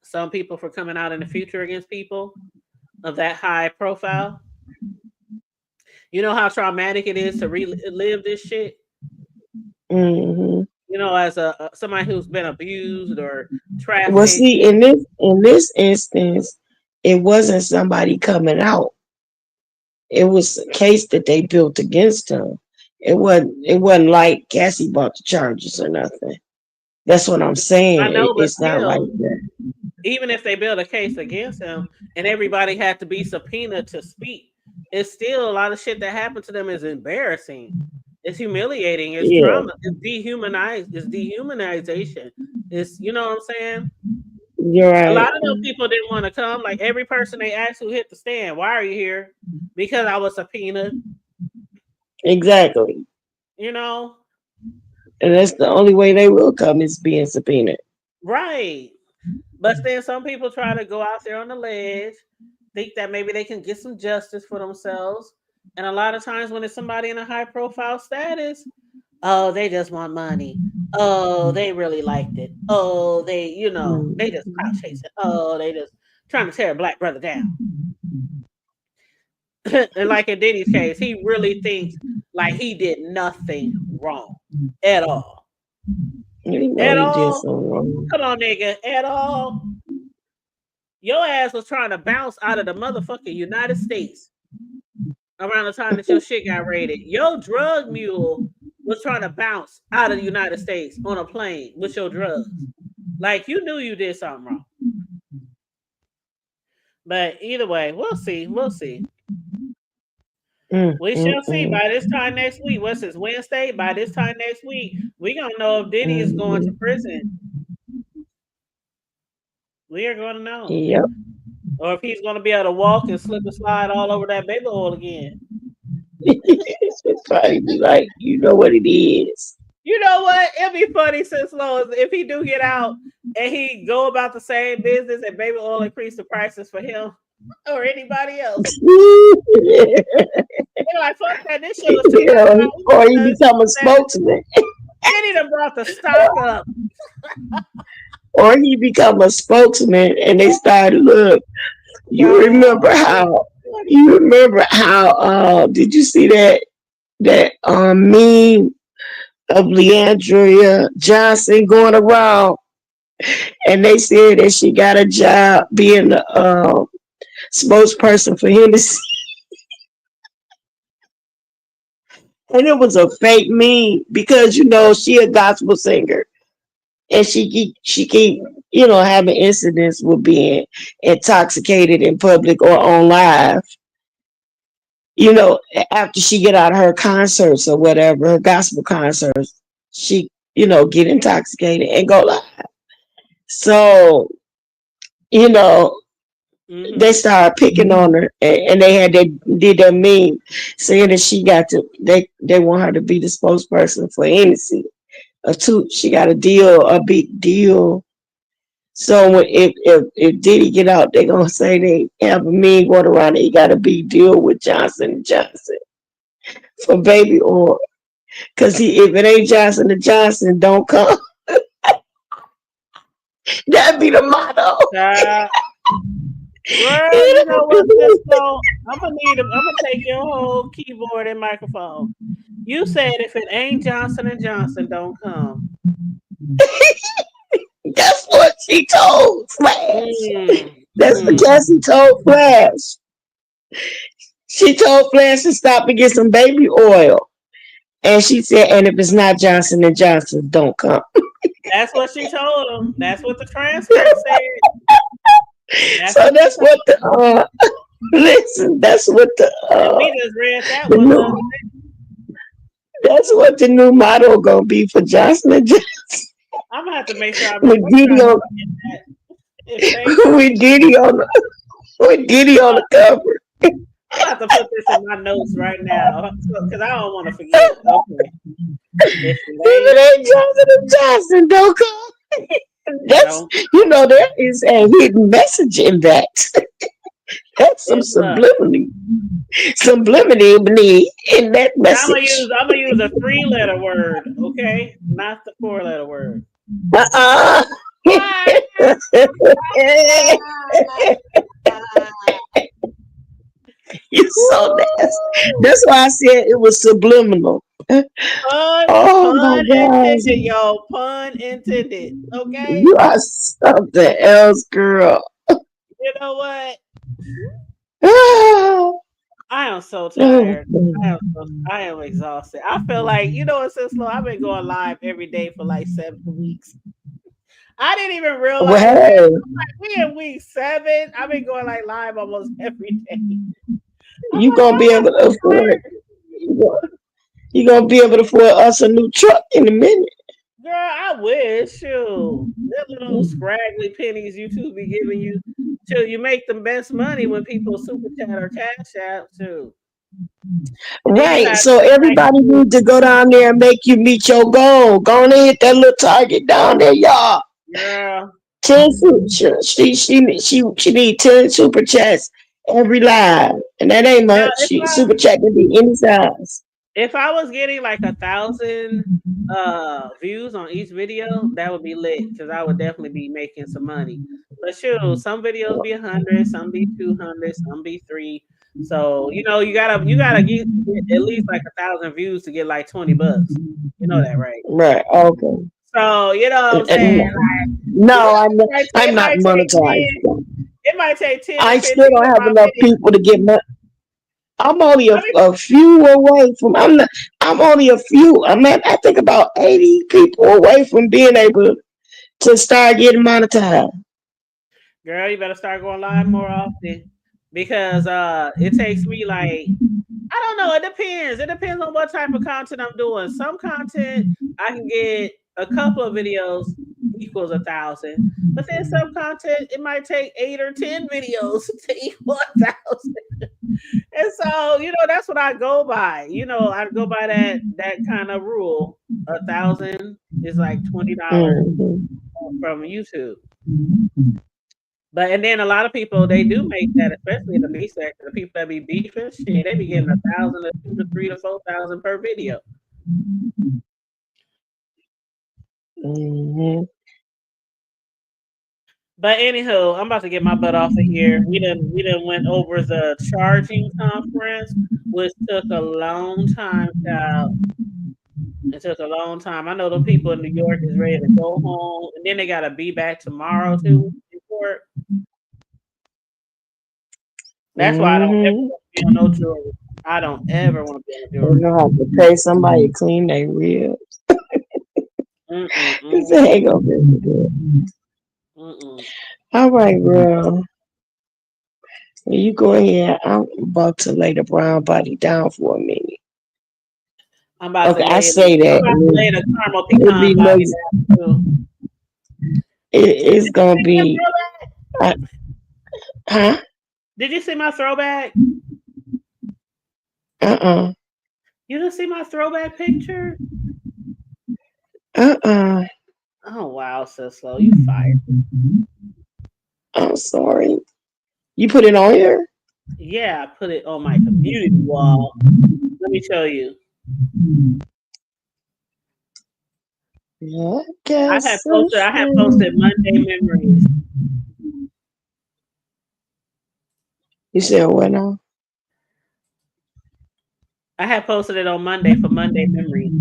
some people from coming out in the future against people of that high profile. You know how traumatic it is to relive this shit. You know, as somebody who's been abused or trafficked. Well, see, in this instance, it wasn't somebody coming out. It was a case that they built against him. It wasn't like Cassie brought the charges or nothing. That's what I'm saying. I know, but it's not like that. Even if they build a case against him and everybody had to be subpoenaed to speak, it's still a lot of shit that happened to them is embarrassing. It's humiliating. It's Yeah, trauma. It's dehumanization. It's, you know what I'm saying? you're A right. lot of those people didn't want to come. Like every person they asked who hit the stand, why are you here? Because I was subpoenaed. Exactly. You know, And that's the only way they will come is being subpoenaed. right? But then some people try to go out there on the ledge, think that maybe they can get some justice for themselves. And a lot of times when it's somebody in a high profile status, oh, they just want money. Oh, they really liked it. Oh, they just crowd chasing. Oh, they just trying to tear a black brother down. And like in Diddy's case, he really thinks like he did nothing wrong at all. You know At he did all. something wrong. Come on, nigga. At all. Your ass was trying to bounce out of the motherfucking United States around the time that your shit got raided. Your drug mule was trying to bounce out of the United States on a plane with your drugs. Like you knew you did something wrong. But either way, we'll see. We'll see. We shall see by this time next week. What's this, Wednesday? By this time next week, we gonna know if Diddy is going to prison. We are going to know. Yep. Or if he's going to be able to walk and slip and slide all over that baby oil again. It's probably be like, you know what it is. You know what? It'd be funny since Lois, if he do get out and he go about the same business and baby oil increase the prices for him or anybody else. They're like, fuck that, this shit was Yeah, or he become a spokesman. Then he done brought the stock up. Or he become a spokesman and they start, look, you remember how did you see that meme of Leandria Johnson going around and they said that she got a job being the spokesperson for Hennessy. And it was a fake meme because she a gospel singer. And she keep having incidents with being intoxicated in public or on live. After she get out of her concerts or whatever, her gospel concerts, she get intoxicated and go live. So they started picking on her, and they did that meme saying that they want her to be the spokesperson for Hennessy. She got a big deal. So if Diddy get out, they're gonna say they have a meme going around. He got a big deal with Johnson & Johnson for baby oil. Cause if it ain't Johnson & Johnson, don't come. That'd be the motto. Well, you know what, Cisco? I'm gonna take your whole keyboard and microphone. You said if it ain't Johnson & Johnson, don't come. That's what she told Flash. That's what Cassie told Flash. She told Flash to stop and get some baby oil. And she said, and if it's not Johnson & Johnson, don't come. That's what she told him. That's what the transcript said. That's what the listen, that's what the we just read that one. That's what the new motto gonna be for Johnson & Johnson. I'm gonna have to make sure with Diddy on the cover. I'm about to put this in my notes right now because I don't want to forget. Okay. If it ain't Johnson & Johnson, don't come. That's there is a hidden message in that. That's some sublimity in that message. I'm gonna use a 3-letter word, okay, not the 4-letter word. You're so nasty. That's why I said it was subliminal. Pun intended, y'all. Pun intended. Okay. You are something else, girl. You know what? I am so tired. I am exhausted. I feel like, since I've been going live every day for like 7 weeks. I didn't even realize we in week 7. I've been going like live almost every day. You gonna be able to afford it. You gonna be able to afford us a new truck in a minute. Girl, I wish. Shoot, that little scraggly pennies YouTube be giving you, till you make the best money when people super chat or cash out too. And then you Right. got So like, everybody needs to go down there and make you meet your goal. Go on and hit that little target down there, y'all. girl. 10 she need 10 super chats every live. And that ain't Now, much. Super chat can be any size. if I was getting like 1,000 views on each video, that would be lit because I would definitely be making some money. But shoot, some videos be 100, some be 200, some be 3. So you know you gotta get at least like 1,000 views to get like $20. You know that, right? Right. Okay. So you know what I'm saying? Like, No, I'm it not might take monetized. 10. It might take 10 or I 15 still don't of have my enough videos. people to get money. I'm only I mean, a few away from. I'm only a few. I think about 80 people away from being able to start getting monetized. girl, you better start going live more often because it takes me like, I don't know, it depends. It depends on what type of content I'm doing. Some content I can get a couple of videos equals 1,000, but then some content it might take 8 or 10 videos to equal 1,000. And so, you know, that's what I go by. You know, I go by that kind of rule. 1,000 is like $20 Mhm. from YouTube. But and then a lot of people they do make that, especially in the meat sector. The people that be beefing, shit, they be getting 1,000 to 2 to 3 to 4,000 per video. Mhm. But anywho, I'm about to get my butt off of here. We done went over the charging conference, which took a long time, child. It took a long time. I know the people in New York is ready to go home, and then they gotta be back tomorrow too in court. That's why I don't ever Mhm. want to be on no jury. I don't ever want to be on a You jury. know how to pay somebody to clean their ribs. He said, Mm-mm-mm. "Hey, go visit it." Mm-mm. All right, girl. Well, you go ahead. I'm about to lay the brown body down for a minute. I'm about to Okay, I lay say I'm that. about to lay the caramel It'll pecan be body next. down too. It's gonna Did you see be. my throwback? Huh? Did you see my throwback? Uh-uh. You didn't see my throwback picture? Uh-uh. Oh wow, so slow. You fired. I'm sorry. You put it on here? Yeah, I put it on my community wall. Let me show you. Yeah, I I guess had so. posted Monday memories. You said what now? I had posted it on Monday for Monday memories.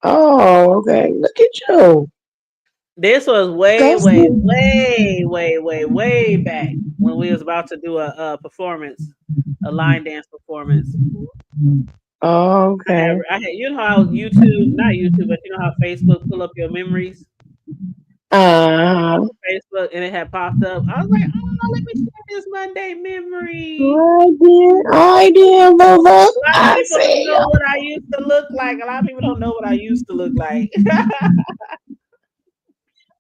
Oh, okay. Look at you. This was way, Go way, see. way, way, way, way back when we was about to do a performance, a line dance performance. Oh, okay. You know how YouTube, not YouTube, but you know how Facebook pull up your memories Uh-huh. Facebook, and it had popped up. I was like, oh, let me share this Monday memory. I did, Bubba. A lot of I people don't see know you. what I used to look like. A lot of people don't know what I used to look like.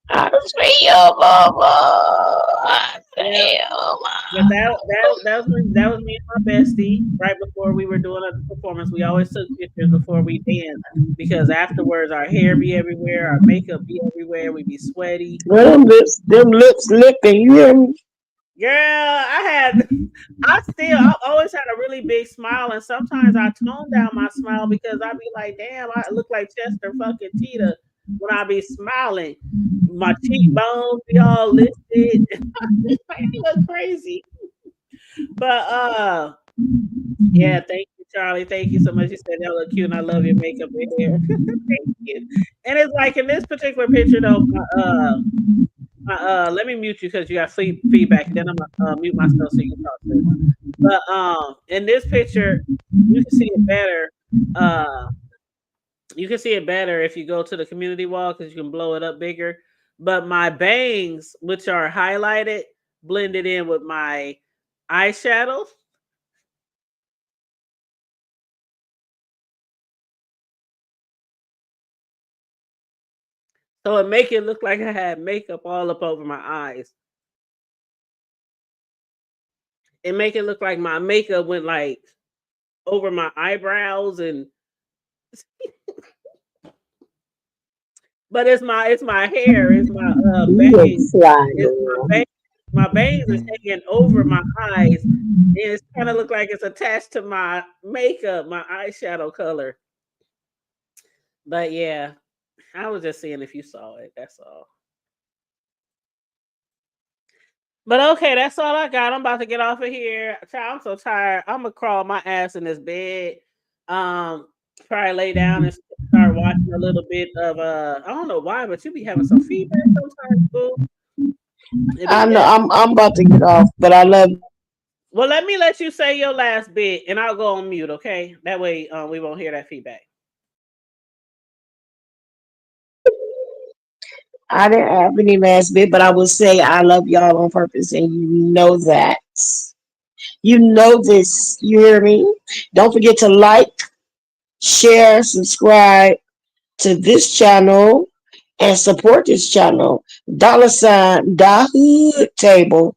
I see you, Bubba. I Yeah, see you. but that was me and my bestie right before we were doing a performance. We always took pictures before we danced because afterwards our hair be everywhere, our makeup be everywhere, we be sweaty. Well, them lips lipping. You hear me? Girl, I always had a really big smile, and sometimes I tone down my smile because I be like, damn, I look like Chester fucking Cheetah when I be smiling. My cheekbones be all lifted. I look crazy. But yeah, thank you, Charlie. Thank you so much. You said that look cute, and I love your makeup and hair. Thank you. And it's like in this particular picture though, let me mute you because you got feedback, and then I'm gonna mute myself so you can talk to. But in this picture, you can see it better. Uh, you can see it better if you go to the community wall because you can blow it up bigger. But my bangs, which are highlighted, blended in with my eyeshadow. So it make it look like I had makeup all up over my eyes. It make it look like my makeup went like over my eyebrows and but it's my hair, it's my You look bangs. fly, It's girl. my bangs is hanging over my eyes. And it's kind of look like it's attached to my makeup, my eyeshadow color. But yeah, I was just seeing if you saw it. That's all. But okay, that's all I got. I'm about to get off of here. Child, I'm so tired. I'm gonna crawl my ass in this bed. Um, Probably lay down and start watching a little bit of I don't know why, but you be having some feedback sometimes, boo. It I be know that. I'm about to get off, but I love you. Well, let me let you say your last bit, and I'll go on mute. Okay, that way we won't hear that feedback. I didn't have any last bit, but I will say I love y'all on purpose, and you know that. You know this. You hear me? Don't forget to like, share, subscribe to this channel, and support this channel. $ the hood table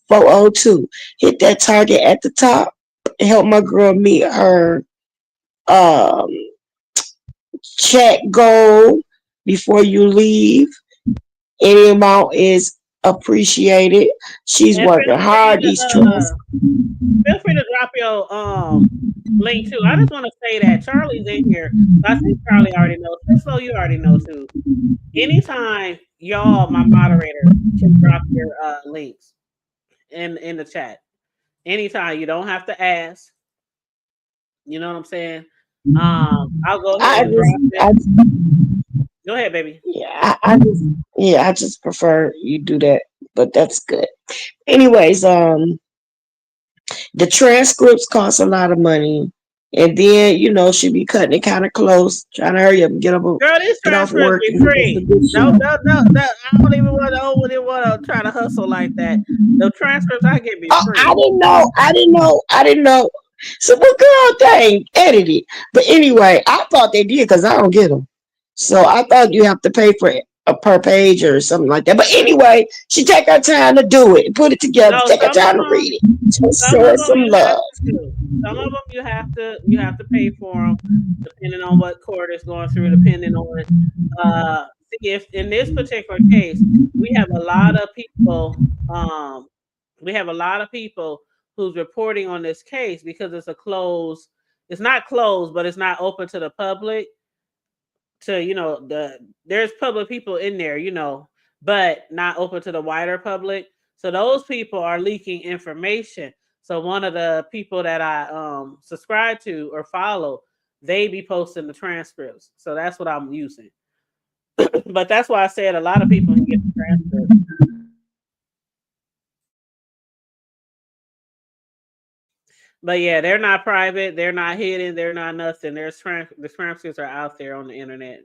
402. Hit that target at the top. Help my girl meet her um check goal before you leave. Any amount is appreciated. She's And working hard. These trends. feel free to drop your link too. I just want to say that Charlie's in here. I think Charlie already knows. So you already know too. Anytime y'all, my moderators, can drop your links in the chat. Anytime, you don't have to ask. You know what I'm saying? I'll go ahead I and drop it. I, Go ahead, baby. I just prefer you do that, but that's good. Anyways, the transcripts cost a lot of money. And then, she be cutting it kind of close, trying to hurry up and Girl, this get off transcript work be and give us a free. good No, show. no, no, no. I don't even want to try to hustle like that. The transcripts I get be Oh, free. I didn't know. So what girl thing edited? But anyway, I thought they did because I don't get them. So I thought you have to pay for a per page or something like that. But anyway, she take her time to do it, put it together, No, take her time to read it. Just some show of her them some you have love. to do. Some of them you have to pay for them, depending on what court is going through. Depending on see if in this particular case we have a lot of people. We have a lot of people who's reporting on this case because it's a closed. It's not closed, but it's not open to the public. To there's public people in there, but not open to the wider public. So those people are leaking information. So one of the people that I subscribe to or follow, they be posting the transcripts. So that's what I'm using. But that's why I said a lot of people can get the transcripts. But yeah, they're not private, they're not hidden, they're not nothing. The transcripts are out there on the internet.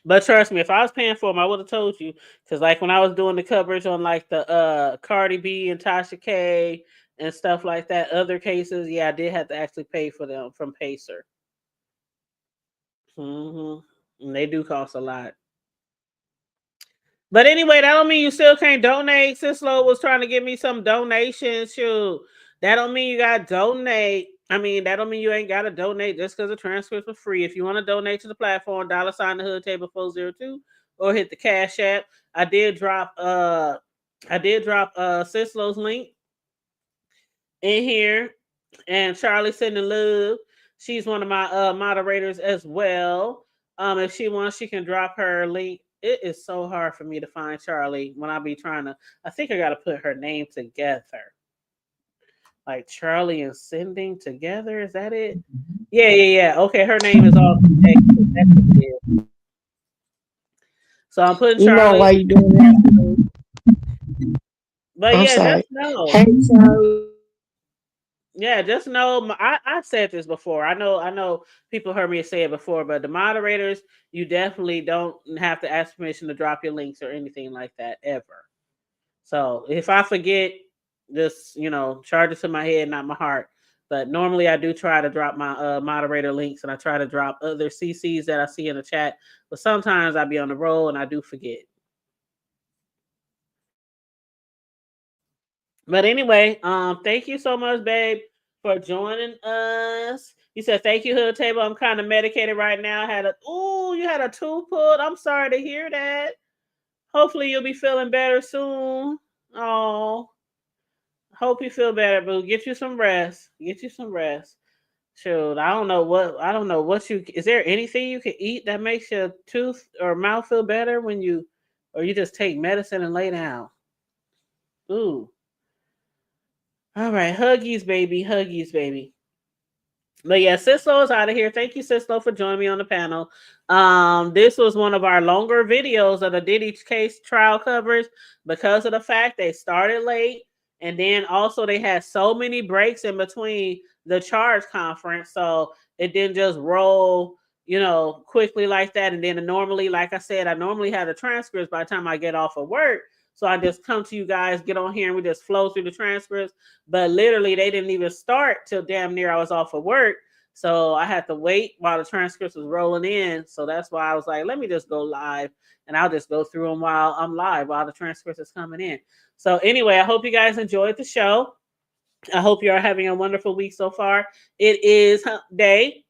But trust me, if I was paying for them, I would have told you. Because like when I was doing the coverage on like the Cardi B and Tasha K and stuff like that, other cases, yeah, I did have to actually pay for them from Pacer. And they do cost a lot. But anyway, that don't mean you still can't donate. Sislo was trying to give me some donations. Shoot, that don't mean you got to donate. I mean, that don't mean you ain't got to donate just because the transcripts are free. If you want to donate to the platform, $ the hood table 402 or hit the Cash App. I did drop Sislo's link in here, and Charlie sending love. She's one of my moderators as well. If she wants, she can drop her link. It is so hard for me to find Charlie when I be trying to. I think I got to put her name together. Like Charlie and sending together. Is that it? Yeah. Okay, her name is all connected. That's what it is. So I'm putting You know Charlie. why you doing that? But I'm yeah, sorry. just know. Hey, Charlie. Yeah, just know I've said this before. I know people heard me say it before, but the moderators, you definitely don't have to ask permission to drop your links or anything like that ever. So if I forget, just charge it to my head, not my heart. But normally I do try to drop my moderator links, and I try to drop other CCs that I see in the chat. But sometimes I be on the roll and I do forget. But anyway, thank you so much, babe, for joining us. You said thank you, Hood Table. I'm kind of medicated right now. You had a tooth pulled. I'm sorry to hear that. Hopefully you'll be feeling better soon. Oh, hope you feel better, boo. Get you some rest. Shoot, I don't know what is there anything you can eat that makes your tooth or mouth feel better or you just take medicine and lay down? Ooh. All right, huggies, baby. But yeah, Sislo is out of here. Thank you, Sislo, for joining me on the panel. This was one of our longer videos of the Diddy case trial covers because of the fact they started late, and then also they had so many breaks in between the charge conference, so it didn't just roll, quickly like that. And then normally, like I said, I normally have the transcripts by the time I get off of work. So I just come to you guys, get on here, and we just flow through the transcripts. But literally, they didn't even start till damn near I was off of work. So I had to wait while the transcripts was rolling in. So that's why I was like, let me just go live, and I'll just go through them while I'm live, while the transcripts is coming in. So anyway, I hope you guys enjoyed the show. I hope you are having a wonderful week so far. It is hump day,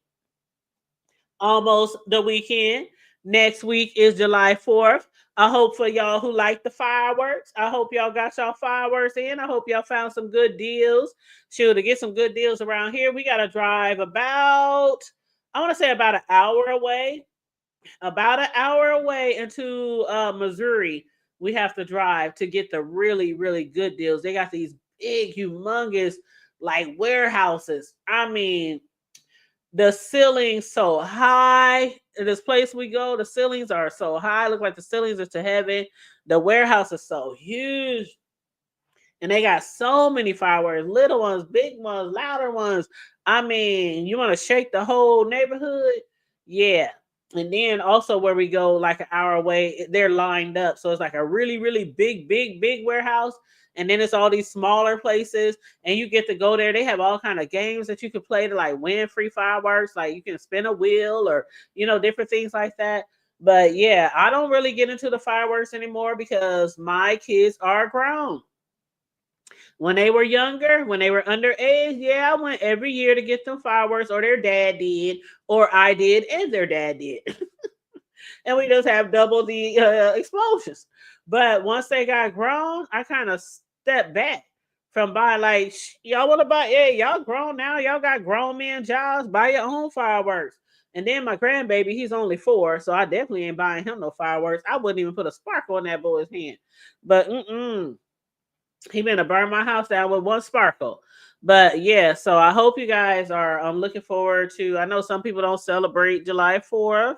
almost the weekend. Next week is July 4th. I hope for y'all who like the fireworks, I hope y'all got y'all fireworks in. I hope y'all found some good deals. Sure, to get some good deals around here, we got to drive about an hour away. About an hour away into Missouri, we have to drive to get the really, really good deals. They got these big, humongous, like warehouses. I mean, the ceilings so high in this place we go. The ceilings are so high, look like the ceilings are to heaven. The warehouse is so huge, and they got so many fireworks, little ones, big ones, louder ones. I mean, you want to shake the whole neighborhood? Yeah. And then also where we go, like an hour away, they're lined up. So it's like a really, really big warehouse. And then it's all these smaller places, and you get to go there. They have all kind of games that you can play to like win free fireworks. Like you can spin a wheel or, different things like that. But yeah, I don't really get into the fireworks anymore because my kids are grown. When they were younger, when they were underage, yeah, I went every year to get them fireworks, or their dad did, or I did, and their dad did. And we just have double the explosions. But once they got grown, I kind of stepped back from buying, like, y'all want to buy, yeah, y'all grown now. Y'all got grown men jobs, buy your own fireworks. And then my grandbaby, he's only 4, so I definitely ain't buying him no fireworks. I wouldn't even put a sparkle on that boy's hand. But he been to burn my house down with one sparkle. But yeah, so I hope you guys are looking forward to, I know some people don't celebrate July 4th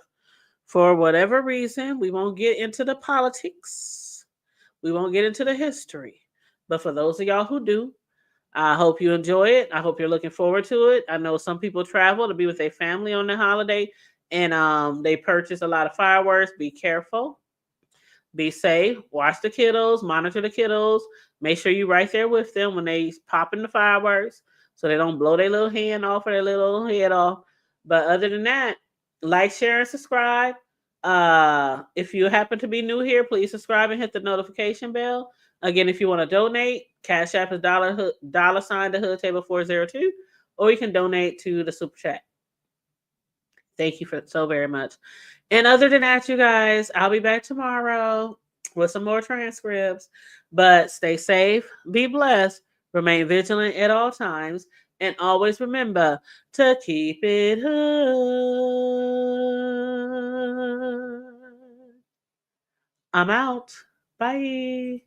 for whatever reason. We won't get into the politics. We won't get into the history. But for those of y'all who do, I hope you enjoy it. I hope you're looking forward to it. I know some people travel to be with their family on the holiday, and they purchase a lot of fireworks. Be careful. Be safe. Watch the kiddos. Monitor the kiddos. Make sure you're right there with them when they popping the fireworks so they don't blow their little hand off or their little head off. But other than that, like, share, and subscribe. If you happen to be new here, please subscribe and hit the notification bell. Again, if you want to donate, Cash App is $ the Hood Table 402, or you can donate to the Super Chat. Thank you so very much. And other than that, you guys, I'll be back tomorrow with some more transcripts. But stay safe, be blessed, remain vigilant at all times, and always remember to keep it hood. I'm out. Bye.